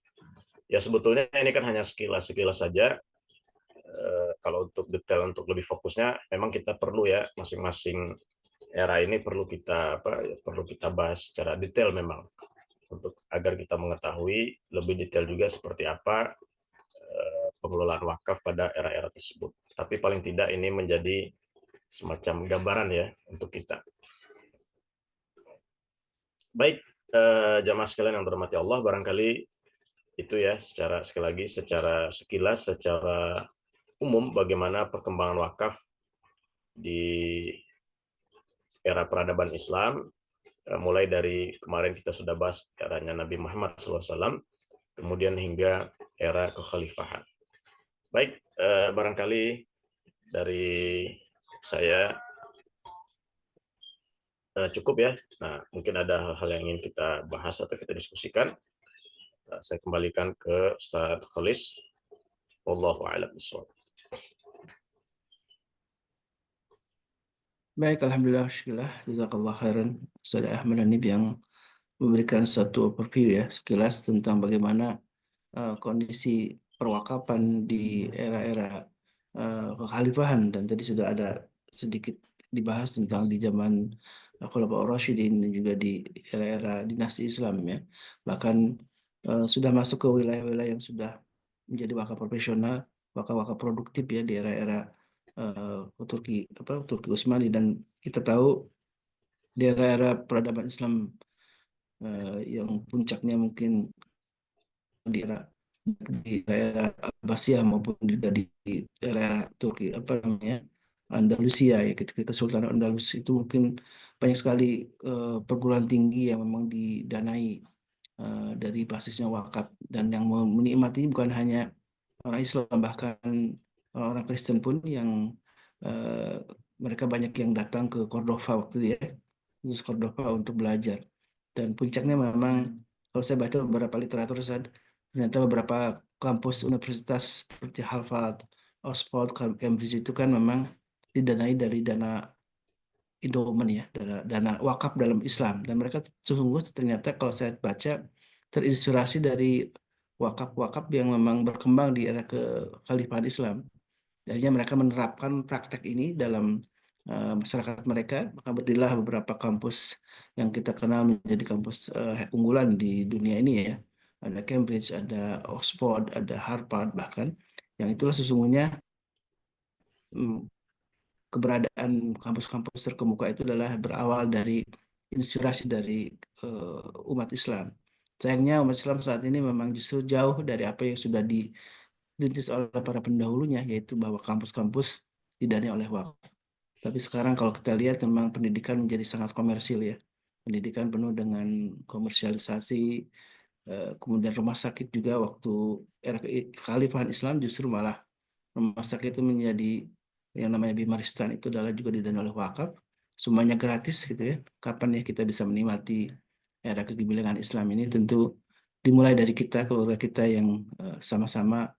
Ya, sebetulnya ini kan hanya sekilas saja. Kalau untuk detail, untuk lebih fokusnya, memang kita perlu ya, masing-masing era ini perlu kita bahas secara detail memang, untuk agar kita mengetahui lebih detail juga seperti apa pengelolaan wakaf pada era-era tersebut. Tapi paling tidak ini menjadi semacam gambaran ya untuk kita. Baik, jamaah sekalian yang dirahmati Allah, barangkali itu ya secara sekilas, secara umum bagaimana perkembangan wakaf di era peradaban Islam, mulai dari kemarin kita sudah bahas eranya Nabi Muhammad SAW, kemudian hingga era kekhalifahan. Baik, barangkali dari saya cukup ya. Nah, mungkin ada hal-hal yang ingin kita bahas atau kita diskusikan. Saya kembalikan ke Ustaz Khalis. Wallahu a'lam bishawab. Baik, alhamdulillah, syukurlah, jazakallah khairan Ustaz Ahmad Hanif yang memberikan satu overview ya, sekilas tentang bagaimana kondisi perwakapan di era-era kekhalifahan, dan tadi sudah ada sedikit dibahas tentang di zaman Khulafaur Rasyidin dan juga di era-era dinasti Islam ya. Bahkan sudah masuk ke wilayah-wilayah yang sudah menjadi wakaf profesional, wakaf-wakaf produktif ya di era-era Turki Utsmani, dan kita tahu di era-era peradaban Islam yang puncaknya mungkin di era Abbasiyah maupun juga di era Turki Andalusia ya, ketika Kesultanan Andalus itu mungkin banyak sekali perguruan tinggi yang memang didanai dari basisnya wakaf, dan yang menikmati bukan hanya orang Islam, bahkan orang Kristen pun yang eh, mereka banyak yang datang ke Cordova waktu itu ya, khusus Cordova untuk belajar. Dan puncaknya memang kalau saya baca beberapa literatur, ternyata beberapa kampus universitas seperti Harvard, Oxford, Cambridge itu kan memang didanai dari dana endowment ya, dana wakaf dalam Islam. Dan mereka sesungguh ternyata kalau saya baca terinspirasi dari wakaf-wakaf yang memang berkembang di era kekhalifahan Islam. Jadinya mereka menerapkan praktek ini dalam masyarakat mereka, maka berdirilah beberapa kampus yang kita kenal menjadi kampus unggulan di dunia ini ya. Ada Cambridge, ada Oxford, ada Harvard bahkan. Yang itulah sesungguhnya mm, keberadaan kampus-kampus terkemuka itu adalah berawal dari inspirasi dari umat Islam. Sayangnya umat Islam saat ini memang justru jauh dari apa yang sudah dirintis oleh para pendahulunya, yaitu bahwa kampus-kampus didanai oleh wakaf. Tapi sekarang kalau kita lihat memang pendidikan menjadi sangat komersil ya. Pendidikan penuh dengan komersialisasi, kemudian rumah sakit juga waktu era kekhalifahan Islam justru malah rumah sakit itu menjadi yang namanya Bimaristan itu adalah juga didanai oleh wakaf. Semuanya gratis gitu ya. Kapan ya kita bisa menikmati era kegemilangan Islam ini? Tentu dimulai dari kita, keluarga kita yang sama-sama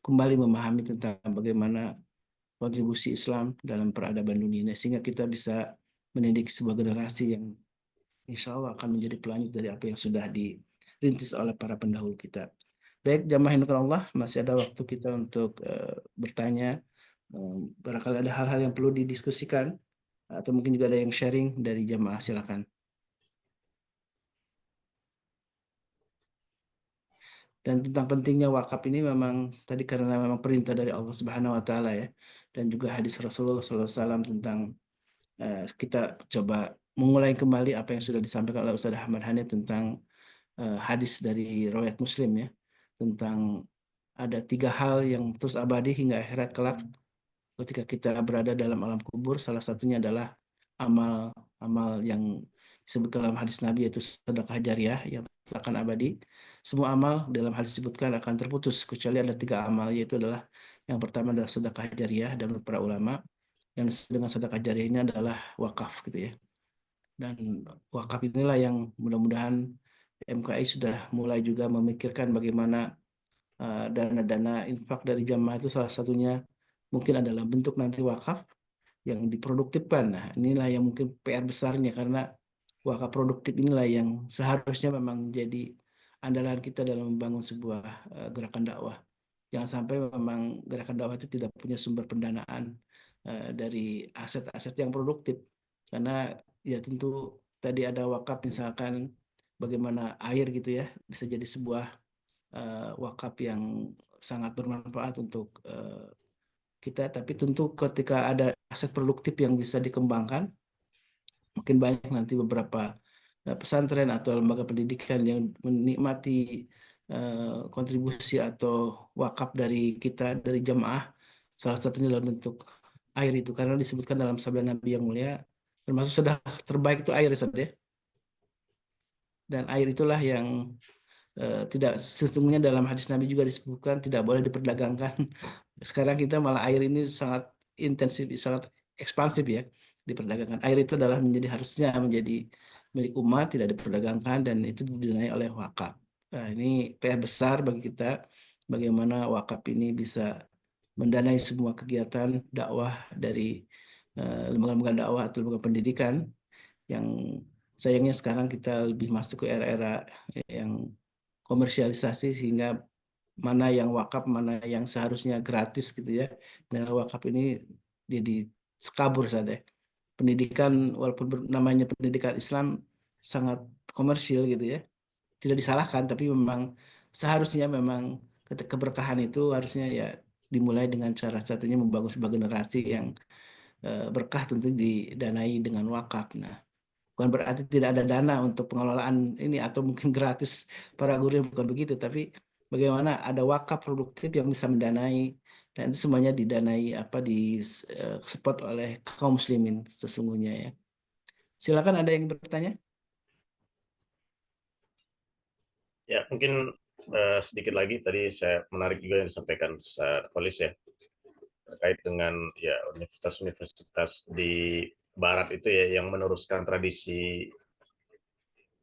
kembali memahami tentang bagaimana kontribusi Islam dalam peradaban dunia ini, sehingga kita bisa mendidik sebuah generasi yang insya Allah akan menjadi pelanjut dari apa yang sudah dirintis oleh para pendahulu kita. Baik, jamaah yang Allah, masih ada waktu kita untuk bertanya. Barangkali ada hal-hal yang perlu didiskusikan, atau mungkin juga ada yang sharing dari jamaah, silakan. Dan tentang pentingnya wakaf ini memang tadi karena memang perintah dari Allah Subhanahu Wa Taala ya, dan juga hadis Rasulullah SAW tentang kita coba mengulangi kembali apa yang sudah disampaikan oleh Ustaz Ahmad Hanif tentang hadis dari riwayat Muslim ya, tentang ada 3 hal yang terus abadi hingga akhirat kelak ketika kita berada dalam alam kubur. Salah satunya adalah amal-amal yang disebut dalam hadis Nabi, yaitu sedekah jariah yang akan abadi. Semua amal dalam hadis disebutkan akan terputus kecuali ada 3 amal, yaitu adalah yang pertama adalah sedekah jariah, dan menurut para ulama yang disebut dengan sedekah jariah ini adalah wakaf gitu ya. Dan wakaf inilah yang mudah-mudahan MKI sudah mulai juga memikirkan bagaimana dana-dana infak dari jamaah itu salah satunya mungkin adalah bentuk nanti wakaf yang diproduktifkan. Nah, inilah yang mungkin PR besarnya, karena wakaf produktif inilah yang seharusnya memang jadi andalan kita dalam membangun sebuah gerakan dakwah. Jangan sampai memang gerakan dakwah itu tidak punya sumber pendanaan dari aset-aset yang produktif. Karena ya tentu tadi ada wakaf misalkan bagaimana air gitu ya bisa jadi sebuah wakaf yang sangat bermanfaat untuk kita. Tapi tentu ketika ada aset produktif yang bisa dikembangkan, mungkin banyak nanti beberapa pesantren atau lembaga pendidikan yang menikmati kontribusi atau wakaf dari kita, dari jamaah, salah satunya dalam bentuk air itu, karena disebutkan dalam sabda Nabi yang mulia, termasuk sudah terbaik itu air Ustaz ya. Dan air itulah yang tidak, sesungguhnya dalam hadis Nabi juga disebutkan tidak boleh diperdagangkan. Sekarang kita malah air ini sangat intensif, sangat ekspansif ya diperdagangkan. Air itu adalah harusnya menjadi milik umat, tidak diperdagangkan, dan itu dinilai oleh wakaf. Nah, ini PR besar bagi kita, bagaimana wakaf ini bisa mendanai semua kegiatan dakwah dari lembaga-lembaga dakwah atau lembaga pendidikan, yang sayangnya sekarang kita lebih masuk ke era-era yang komersialisasi, sehingga mana yang wakaf, mana yang seharusnya gratis gitu ya. Dan wakaf ini jadi sekabur saja. Pendidikan walaupun namanya pendidikan Islam sangat komersil gitu ya. Tidak disalahkan, tapi memang seharusnya memang keberkahan itu harusnya ya dimulai dengan cara satunya membangun sebuah generasi yang berkah, tentu didanai dengan wakaf. Nah, bukan berarti tidak ada dana untuk pengelolaan ini atau mungkin gratis para guru, bukan begitu. Tapi bagaimana ada wakaf produktif yang bisa mendanai, dan itu semuanya didanai apa di support oleh kaum muslimin sesungguhnya ya. Silakan, ada yang bertanya? Ya, mungkin sedikit lagi tadi saya menarik juga yang disampaikan Polis ya terkait dengan ya universitas-universitas di Barat itu ya yang meneruskan tradisi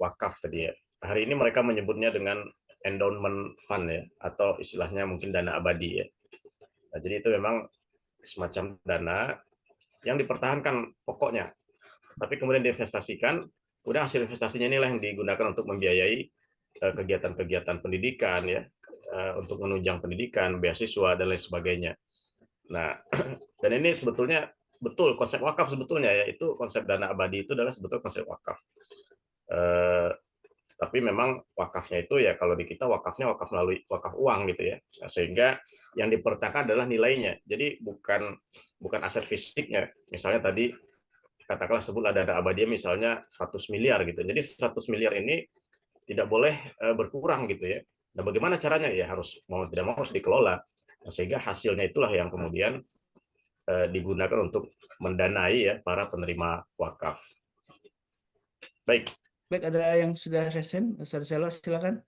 wakaf tadi ya. Hari ini mereka menyebutnya dengan endowment fund ya atau istilahnya mungkin dana abadi ya. Nah, jadi itu memang semacam dana yang dipertahankan pokoknya, tapi kemudian diinvestasikan, kemudian hasil investasinya inilah yang digunakan untuk membiayai kegiatan-kegiatan pendidikan ya, untuk menunjang pendidikan, beasiswa dan lain sebagainya. Nah, dan ini sebetulnya betul konsep wakaf sebetulnya ya, itu konsep dana abadi itu adalah sebetulnya konsep wakaf. Tapi memang wakafnya itu ya kalau di kita wakafnya wakaf melalui wakaf uang gitu ya. Nah, sehingga yang dipertahankan adalah nilainya. Jadi bukan aset fisiknya. Misalnya tadi katakanlah sebutlah dana abadi misalnya 100 miliar gitu. Jadi 100 miliar ini tidak boleh berkurang gitu ya. Nah, bagaimana caranya ya harus mau tidak mau harus dikelola. Nah, sehingga hasilnya itulah yang kemudian digunakan untuk mendanai ya para penerima wakaf. Baik. Baik, ada yang sudah resen? Ustaz Selo, silakan.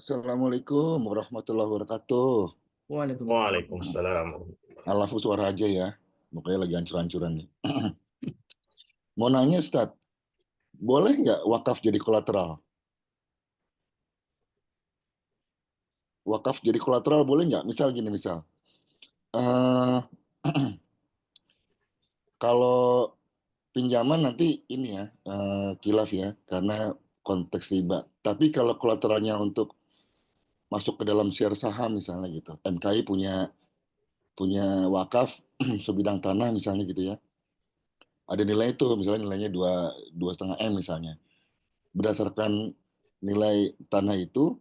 Assalamualaikum warahmatullahi wabarakatuh. Waalaikumsalam. Alafu suara aja ya, makanya lagi hancur-hancuran nih. Mau nanya Ustadz, boleh nggak wakaf jadi kolateral? Wakaf jadi kolateral boleh nggak? Misal gini, eh, kalau pinjaman nanti ini ya, kilaf ya, karena konteks riba. Tapi kalau kolateralnya untuk masuk ke dalam share saham misalnya gitu, MKI punya punya wakaf sebidang tanah misalnya gitu ya, ada nilai itu misalnya nilainya dua setengah m misalnya, berdasarkan nilai tanah itu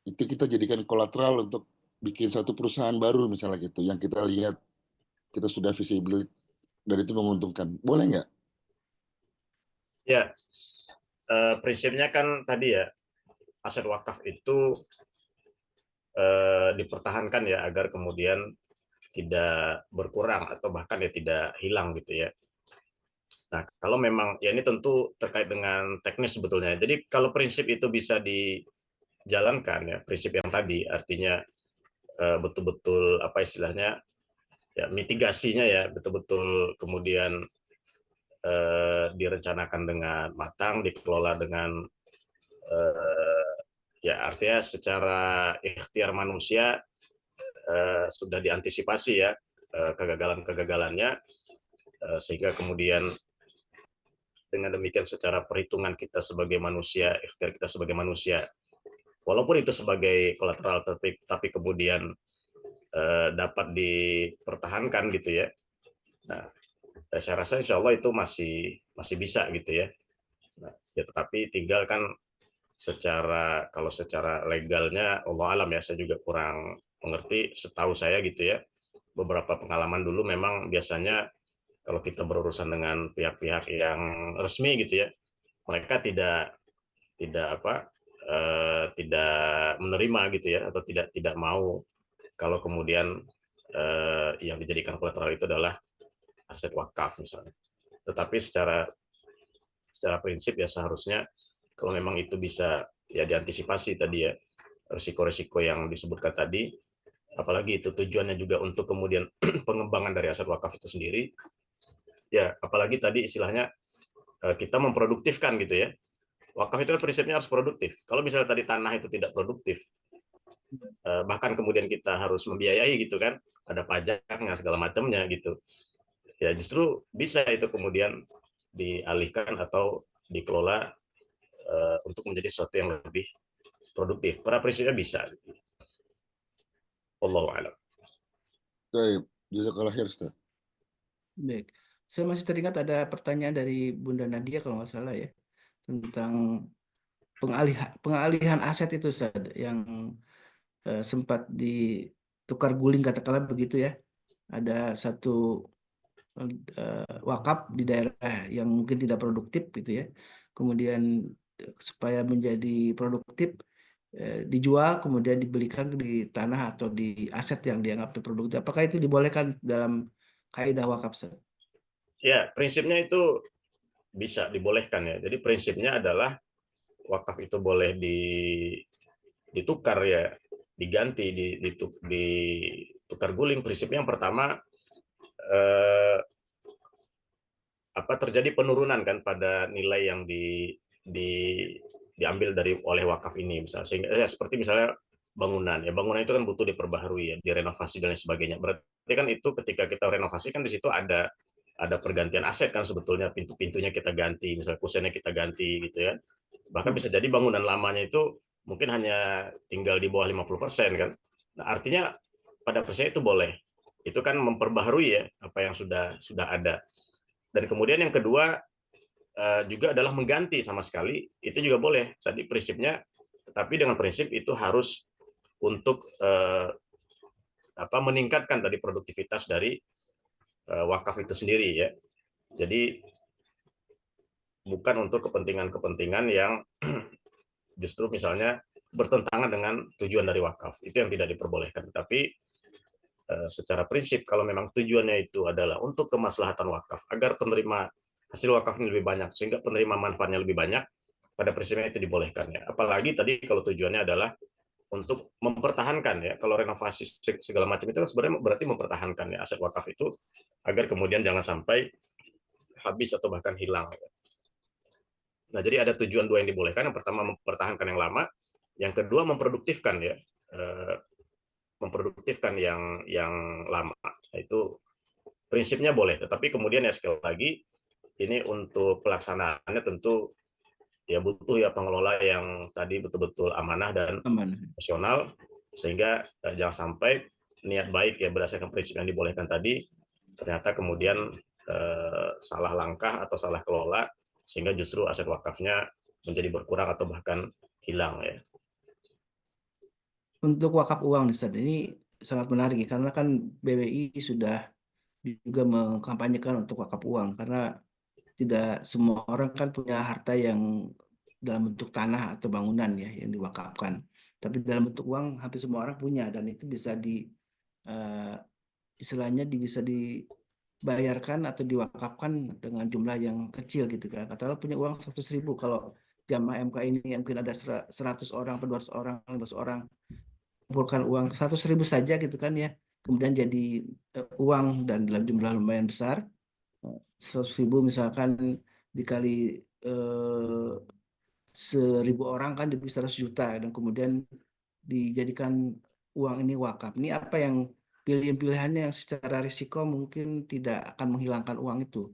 kita jadikan kolateral untuk bikin satu perusahaan baru misalnya gitu yang kita lihat kita sudah visible dan itu menguntungkan, boleh nggak? Ya, prinsipnya kan tadi ya aset wakaf itu dipertahankan ya agar kemudian tidak berkurang atau bahkan ya tidak hilang gitu ya. Nah, kalau memang ya ini tentu terkait dengan teknis sebetulnya. Jadi kalau prinsip itu bisa dijalankan ya, prinsip yang tadi artinya betul-betul apa istilahnya ya mitigasinya ya betul-betul kemudian direncanakan dengan matang, dikelola dengan ya artinya secara ikhtiar manusia sudah diantisipasi ya kegagalan-kegagalannya sehingga kemudian dengan demikian secara perhitungan kita sebagai manusia, ikhtiar kita sebagai manusia, walaupun itu sebagai kolateral tapi kemudian dapat dipertahankan gitu ya. Nah, saya rasa insya Allah itu masih bisa gitu ya. Nah, ya tetapi tinggal kan kalau secara legalnya Allah alam ya saya juga kurang mengerti, setahu saya gitu ya. Beberapa pengalaman dulu memang biasanya kalau kita berurusan dengan pihak-pihak yang resmi gitu ya, mereka tidak menerima gitu ya atau tidak mau kalau kemudian yang dijadikan kolateral itu adalah aset wakaf misalnya. Tetapi secara prinsip ya seharusnya kalau memang itu bisa ya diantisipasi tadi ya risiko-risiko yang disebutkan tadi, apalagi itu tujuannya juga untuk kemudian pengembangan dari aset wakaf itu sendiri, ya apalagi tadi istilahnya kita memproduktifkan gitu ya. Wakaf itu kan prinsipnya harus produktif. Kalau misalnya tadi tanah itu tidak produktif, bahkan kemudian kita harus membiayai gitu kan, ada pajaknya segala macamnya gitu. Ya justru bisa itu kemudian dialihkan atau dikelola untuk menjadi sesuatu yang lebih produktif. Pada prinsipnya bisa. Wallahu a'lam. Baik, jazakallah khair Ustaz. Baik, saya masih teringat ada pertanyaan dari Bunda Nadia kalau nggak salah ya, tentang pengalihan aset itu Ustaz, yang sempat ditukar guling katakanlah begitu ya. Ada satu wakaf di daerah yang mungkin tidak produktif gitu ya. Kemudian supaya menjadi produktif dijual kemudian dibelikan di tanah atau di aset yang dianggap produktif. Apakah itu dibolehkan dalam kaidah wakaf Ustaz? Ya, prinsipnya itu bisa dibolehkan ya. Jadi prinsipnya adalah wakaf itu boleh ditukar ya, diganti, ditukar guling. Prinsipnya yang pertama terjadi penurunan kan pada nilai yang diambil oleh wakaf ini, misalnya, sehingga seperti misalnya bangunan itu kan butuh diperbaharui ya, direnovasi dan lain sebagainya. Berarti kan itu ketika kita renovasi kan di situ ada pergantian aset kan, sebetulnya pintu-pintunya kita ganti, misalnya kusennya kita ganti gitu ya. Bahkan bisa jadi bangunan lamanya itu mungkin hanya tinggal di bawah 50% kan. Nah, artinya pada prinsipnya itu boleh. Itu kan memperbaharui ya apa yang sudah ada. Dan kemudian yang kedua juga adalah mengganti sama sekali, itu juga boleh. Tadi prinsipnya, tapi dengan prinsip itu harus untuk meningkatkan tadi produktivitas dari wakaf itu sendiri ya. Jadi bukan untuk kepentingan-kepentingan yang justru misalnya bertentangan dengan tujuan dari wakaf. Itu yang tidak diperbolehkan. Tapi secara prinsip kalau memang tujuannya itu adalah untuk kemaslahatan wakaf, agar penerima hasil wakaf ini lebih banyak, sehingga penerima manfaatnya lebih banyak, pada prinsipnya itu dibolehkan ya. Apalagi tadi kalau tujuannya adalah untuk mempertahankan ya, kalau renovasi segala macam itu sebenarnya berarti mempertahankan ya aset wakaf itu, agar kemudian jangan sampai habis atau bahkan hilang. Nah, jadi ada tujuan dua yang dibolehkan. Yang pertama mempertahankan yang lama, yang kedua memproduktifkan ya, memproduktifkan yang lama. Nah, itu prinsipnya boleh, tetapi kemudian ya sekali lagi ini untuk pelaksanaannya tentu ya butuh ya pengelola yang tadi betul-betul amanah dan profesional, sehingga jangan sampai niat baik ya berdasarkan prinsip yang dibolehkan tadi ternyata kemudian salah langkah atau salah kelola, sehingga justru aset wakafnya menjadi berkurang atau bahkan hilang ya. Untuk wakaf uang nih, Ustaz, ini sangat menarik ya, karena kan BWI sudah juga mengkampanyekan untuk wakaf uang, karena tidak semua orang kan punya harta yang dalam bentuk tanah atau bangunan ya yang diwakafkan. Tapi dalam bentuk uang hampir semua orang punya, dan itu bisa istilahnya bisa dibayarkan atau diwakafkan dengan jumlah yang kecil gitu kan. Katakanlah punya uang 100.000, kalau jamaah MK ini yang mungkin ada 100 orang atau 200 orang, 15 orang, kumpulkan uang 100.000 saja gitu kan ya, kemudian jadi uang dan dalam jumlah lumayan besar, 100.000 misalkan dikali 1.000 orang kan jadi 100 juta, dan kemudian dijadikan uang ini wakaf. Ini apa yang pilihan-pilihannya yang secara risiko mungkin tidak akan menghilangkan uang itu.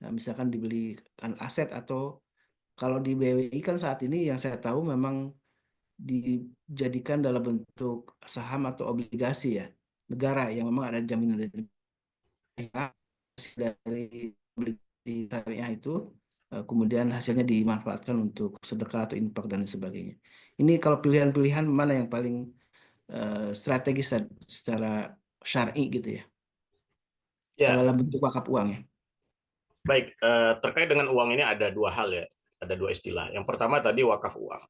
Nah, misalkan dibelikan aset, atau kalau di BWI kan saat ini yang saya tahu memang dijadikan dalam bentuk saham atau obligasi ya negara, yang memang ada jaminan dari obligasi syariah itu, kemudian hasilnya dimanfaatkan untuk sedekah atau infak dan sebagainya. Ini kalau pilihan-pilihan mana yang paling strategis secara syar'i gitu ya, kalau Ya, dalam bentuk wakaf uang ya. baik, terkait dengan uang ini ada dua hal ya, ada dua istilah. Yang pertama tadi wakaf uang.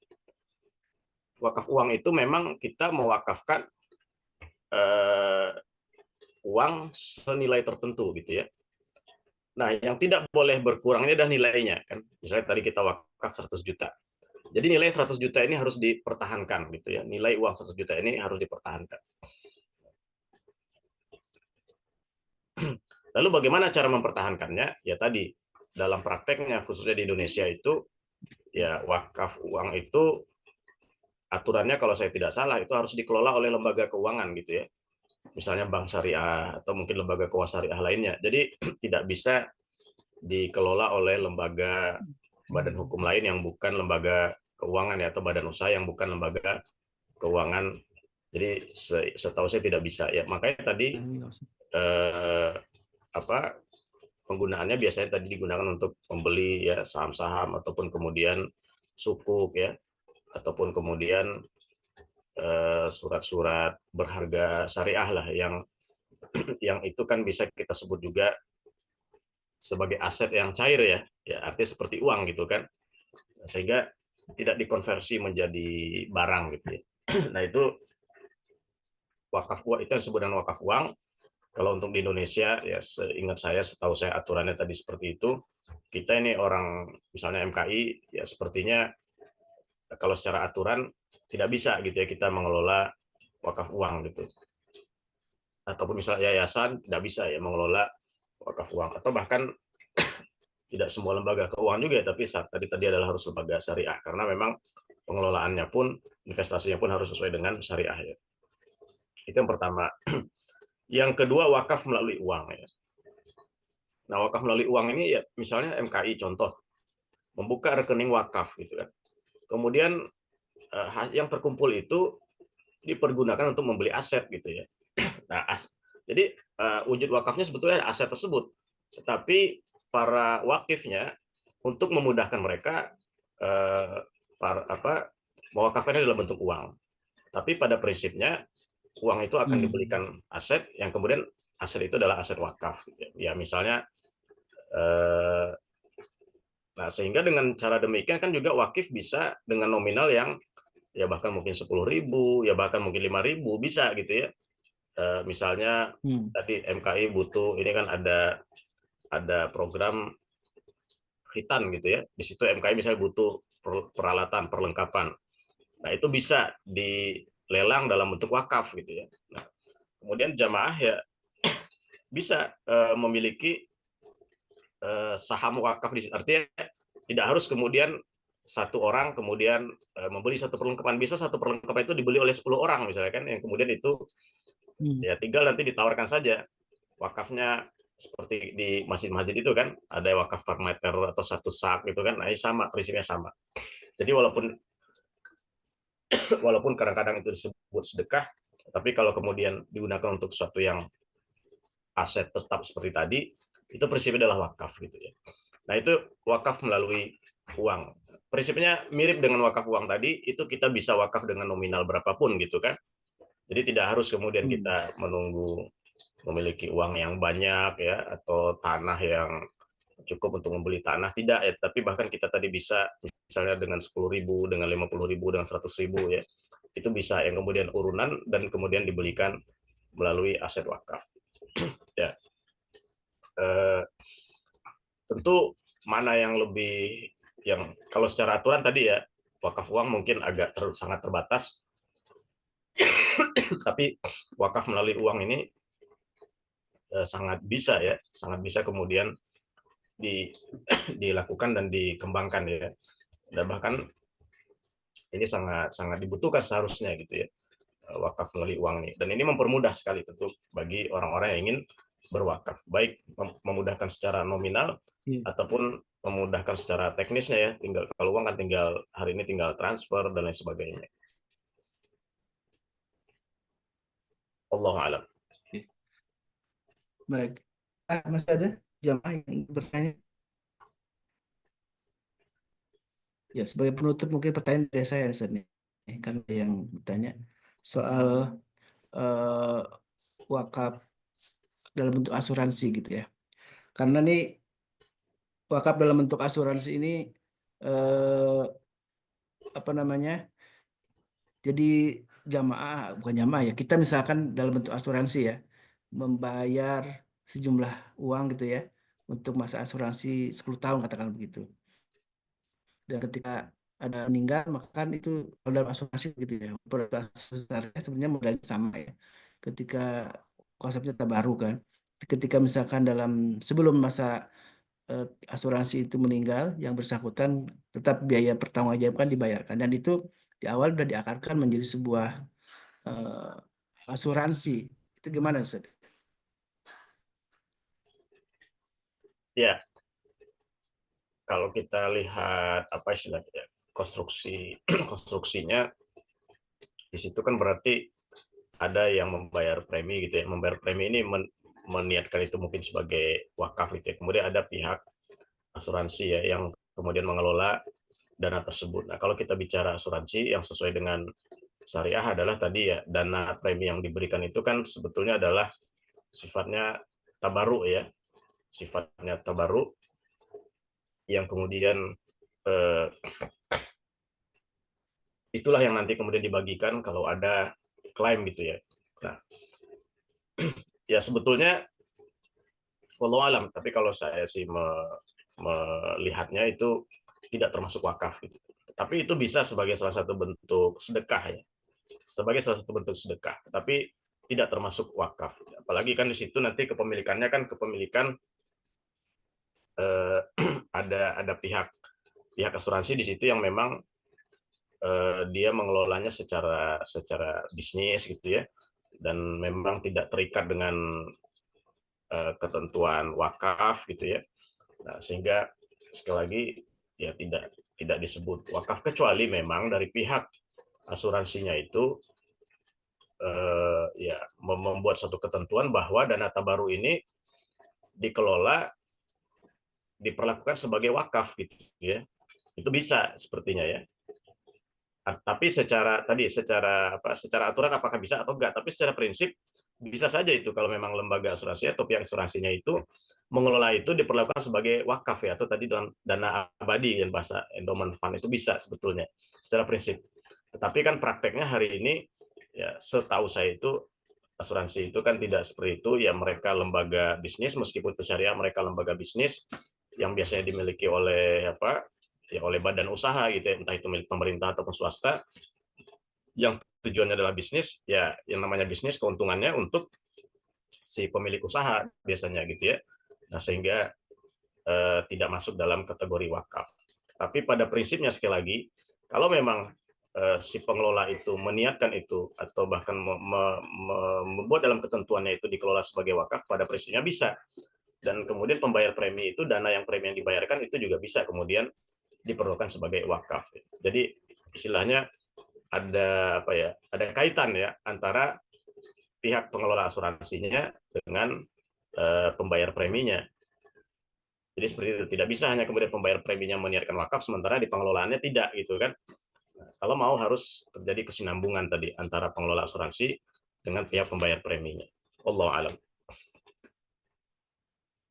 Wakaf uang itu memang kita mewakafkan uang senilai tertentu gitu ya. Nah, yang tidak boleh berkurang ini adalah nilainya kan. Misalnya tadi kita wakaf 100 juta. Jadi nilai 100 juta ini harus dipertahankan gitu ya. Nilai uang 100 juta ini harus dipertahankan. Lalu bagaimana cara mempertahankannya? Ya tadi dalam prakteknya khususnya di Indonesia itu ya wakaf uang itu aturannya kalau saya tidak salah itu harus dikelola oleh lembaga keuangan gitu ya. Misalnya bank syariah atau mungkin lembaga keuangan syariah lainnya. Jadi tidak bisa dikelola oleh lembaga badan hukum lain yang bukan lembaga keuangan ya, atau badan usaha yang bukan lembaga keuangan. Jadi setahu saya tidak bisa ya. Makanya tadi penggunaannya biasanya tadi digunakan untuk membeli ya saham-saham, ataupun kemudian sukuk ya, ataupun kemudian surat-surat berharga syariah lah, yang itu kan bisa kita sebut juga sebagai aset yang cair ya, artinya seperti uang gitu kan, sehingga tidak dikonversi menjadi barang gitu ya. Nah, itu wakaf uang, itu yang disebut dengan wakaf uang. Kalau untuk di Indonesia ya seingat saya, setahu saya aturannya tadi seperti itu. Kita ini orang misalnya MKI ya sepertinya kalau secara aturan tidak bisa gitu ya kita mengelola wakaf uang gitu. Ataupun misalnya yayasan tidak bisa ya mengelola wakaf uang, atau bahkan tidak semua lembaga keuangan juga ya, tapi tadi adalah harus lembaga syariah karena memang pengelolaannya pun, investasinya pun harus sesuai dengan syariah ya. Itu yang pertama. Yang kedua, wakaf melalui uang ya. Nah, wakaf melalui uang ini ya misalnya MKI contoh membuka rekening wakaf gitu kan. Kemudian yang terkumpul itu dipergunakan untuk membeli aset gitu ya. Nah, jadi wujud wakafnya sebetulnya aset tersebut, tetapi para wakifnya untuk memudahkan mereka mewakafkannya dalam bentuk uang. Tapi pada prinsipnya uang itu akan dibelikan aset yang kemudian aset itu adalah aset wakaf. Gitu ya, misalnya nah sehingga dengan cara demikian kan juga wakif bisa dengan nominal yang ya bahkan mungkin 10.000, ya bahkan mungkin 5.000 bisa gitu ya. Misalnya tadi MKI butuh ini kan ada program khitan gitu ya. Di situ MKI misalnya butuh peralatan, perlengkapan. Nah, itu bisa dilelang dalam bentuk wakaf gitu ya. Nah, kemudian jamaah ya bisa memiliki saham wakaf di situ. Artinya tidak harus kemudian satu orang kemudian membeli satu perlengkapan, bisa satu perlengkapan itu dibeli oleh 10 orang misalnya kan, yang kemudian itu ya tinggal nanti ditawarkan saja wakafnya seperti di masjid-masjid itu kan ada wakaf per meter atau satu sak gitu kan, nah sama prinsipnya sama. Jadi walaupun kadang-kadang itu disebut sedekah, tapi kalau kemudian digunakan untuk sesuatu yang aset tetap seperti tadi, itu prinsipnya adalah wakaf gitu ya. Nah itu wakaf melalui uang. Prinsipnya mirip dengan wakaf uang tadi, itu kita bisa wakaf dengan nominal berapapun gitu kan. Jadi tidak harus kemudian kita menunggu memiliki uang yang banyak ya atau tanah yang cukup untuk membeli tanah, tidak ya, tapi bahkan kita tadi bisa misalnya dengan 10.000, dengan 50.000, dengan 100.000 ya, itu bisa yang kemudian urunan dan kemudian dibelikan melalui aset wakaf. Ya, tentu mana yang lebih, yang kalau secara aturan tadi ya wakaf uang mungkin agak sangat terbatas, tapi wakaf melalui uang ini sangat bisa ya, sangat bisa kemudian dilakukan dan dikembangkan ya. Dan bahkan ini sangat dibutuhkan seharusnya gitu ya wakaf melalui uang ini. Dan ini mempermudah sekali tentu bagi orang-orang yang ingin berwakaf, baik memudahkan secara nominal ataupun memudahkan secara teknisnya ya. Tinggal kalau uang kan tinggal hari ini tinggal transfer dan lain sebagainya. Allahu a'lam. Baik. Masih ada jamaah yang ingin bertanya? Ya, sebagai penutup mungkin pertanyaan dari saya Ustaz nih. Kan ada yang bertanya soal wakaf dalam bentuk asuransi gitu ya. Karena nih wakaf dalam bentuk asuransi ini apa namanya? Jadi jamaah, bukan jamaah ya, kita misalkan dalam bentuk asuransi ya, membayar sejumlah uang gitu ya untuk masa asuransi 10 tahun katakan begitu. Dan ketika ada meninggal maka kan itu kalau dalam asuransi gitu ya, produk asuransi sebenarnya modalnya sama ya. Ketika konsepnya baru kan, ketika misalkan dalam sebelum masa asuransi itu meninggal, yang bersangkutan tetap biaya pertanggungjawaban dibayarkan, dan itu di awal sudah diakarkan menjadi sebuah asuransi. Itu gimana, Ustaz? Ya, kalau kita lihat apa istilahnya konstruksinya di situ kan berarti ada yang membayar premi gitu ya. Membayar premi ini meniatkan itu mungkin sebagai wakaf gitu ya. Kemudian ada pihak asuransi ya yang kemudian mengelola dana tersebut. Nah, kalau kita bicara asuransi yang sesuai dengan syariah adalah tadi ya, dana premi yang diberikan itu kan sebetulnya adalah sifatnya tabaruk ya. Sifatnya tabaruk yang kemudian itulah yang nanti kemudian dibagikan kalau ada klaim gitu ya. Nah, ya sebetulnya wallahu alam, tapi kalau saya sih melihatnya itu tidak termasuk wakaf gitu. Tapi itu bisa sebagai salah satu bentuk sedekah ya, sebagai salah satu bentuk sedekah. Tapi tidak termasuk wakaf. Apalagi kan di situ nanti kepemilikannya kan kepemilikan ada pihak asuransi di situ yang memang dia mengelolanya secara bisnis gitu ya, dan memang tidak terikat dengan ketentuan wakaf gitu ya. Nah, sehingga sekali lagi ya tidak disebut wakaf, kecuali memang dari pihak asuransinya itu ya membuat suatu ketentuan bahwa dana tabaru ini diperlakukan sebagai wakaf gitu ya. Itu bisa sepertinya ya. Tapi secara aturan apakah bisa atau enggak, tapi secara prinsip bisa saja itu kalau memang lembaga asuransi atau pihak asuransinya itu mengelola itu diperlakukan sebagai wakaf ya, atau tadi dalam dana abadi yang bahasa endowment fund, itu bisa sebetulnya secara prinsip. Tetapi kan prakteknya hari ini ya setahu saya itu asuransi itu kan tidak seperti itu ya, mereka lembaga bisnis, meskipun itu syariah mereka lembaga bisnis yang biasanya dimiliki oleh oleh badan usaha gitu ya, entah itu milik pemerintah ataupun swasta, yang tujuannya adalah bisnis ya, yang namanya bisnis keuntungannya untuk si pemilik usaha biasanya gitu ya. Nah, sehingga tidak masuk dalam kategori wakaf. Tapi pada prinsipnya sekali lagi, kalau memang si pengelola itu meniatkan itu atau bahkan membuat dalam ketentuannya itu dikelola sebagai wakaf, pada prinsipnya bisa. Dan kemudian pembayar premi itu, dana yang premi yang dibayarkan itu juga bisa kemudian diperlukan sebagai wakaf. Jadi istilahnya ada kaitan ya antara pihak pengelola asuransinya dengan pembayar preminya. Jadi seperti itu, tidak bisa hanya kemudian pembayar preminya meniatkan wakaf sementara di pengelolaannya tidak gitu kan. Nah, kalau mau harus terjadi kesinambungan tadi antara pengelola asuransi dengan pihak pembayar preminya. Wallahu a'lam.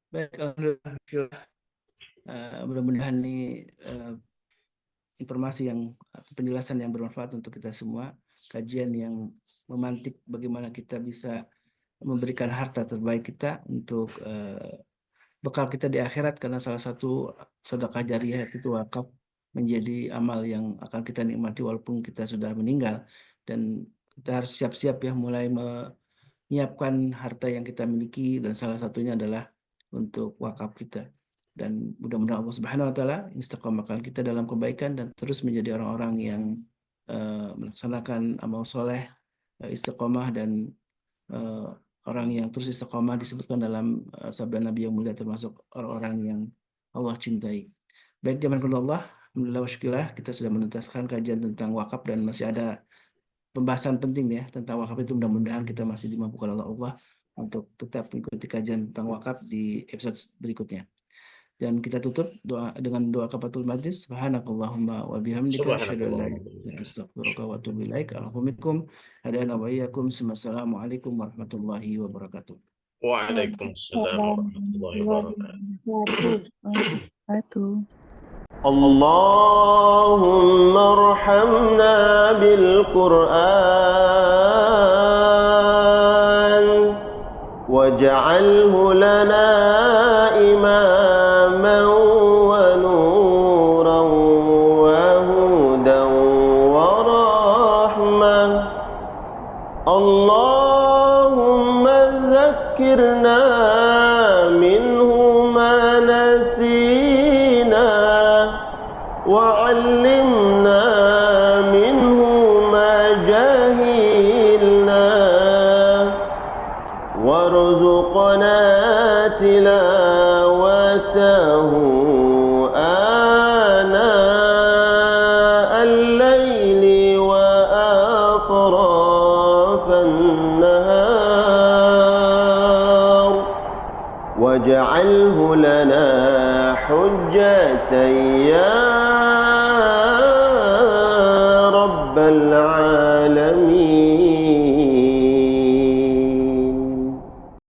Baik, alhamdulillah. Mudah-mudahan ini informasi penjelasan yang bermanfaat untuk kita semua, kajian yang memantik bagaimana kita bisa memberikan harta terbaik kita untuk bekal kita di akhirat, karena salah satu sedekah jariyah itu wakaf menjadi amal yang akan kita nikmati walaupun kita sudah meninggal, dan kita harus siap-siap ya mulai menyiapkan harta yang kita miliki, dan salah satunya adalah untuk wakaf kita. Dan mudah-mudahan Allah Subhanahu wa taala istiqomahkan kita dalam kebaikan dan terus menjadi orang-orang yang melaksanakan amal soleh, istiqomah, dan orang yang terus istiqomah disebutkan dalam sabda Nabi yang mulia termasuk orang-orang yang Allah cintai. Baik, jazakumullah, alhamdulillah wa syukurillah, kita sudah menuntaskan kajian tentang wakaf dan masih ada pembahasan penting ya tentang wakaf itu. Mudah-mudahan kita masih dimampukan oleh Allah untuk tetap mengikuti kajian tentang wakaf di episode berikutnya. Dan kita tutup dengan doa kafaratul majlis. Subhanakallahumma wa bihamdika asyhadu an la ilaha illa anta astaghfiruka wa atubu ilaik. Alhamdulillah hadana wa iyyakum. Assalamualaikum warahmatullahi wabarakatuh. Waalaikumsalam warahmatullahi wabarakatuh. اللهم ارحمنا بالقرآن واجعله لنا إماما ونورا وهدى ورحمة. اللهم ذكرنا منه ما نسينا وعلمنا منه ما جهلنا وارزقنا تلاوته آناء الليل وأطراف النهار واجعله لنا حجة يا رب العالمين.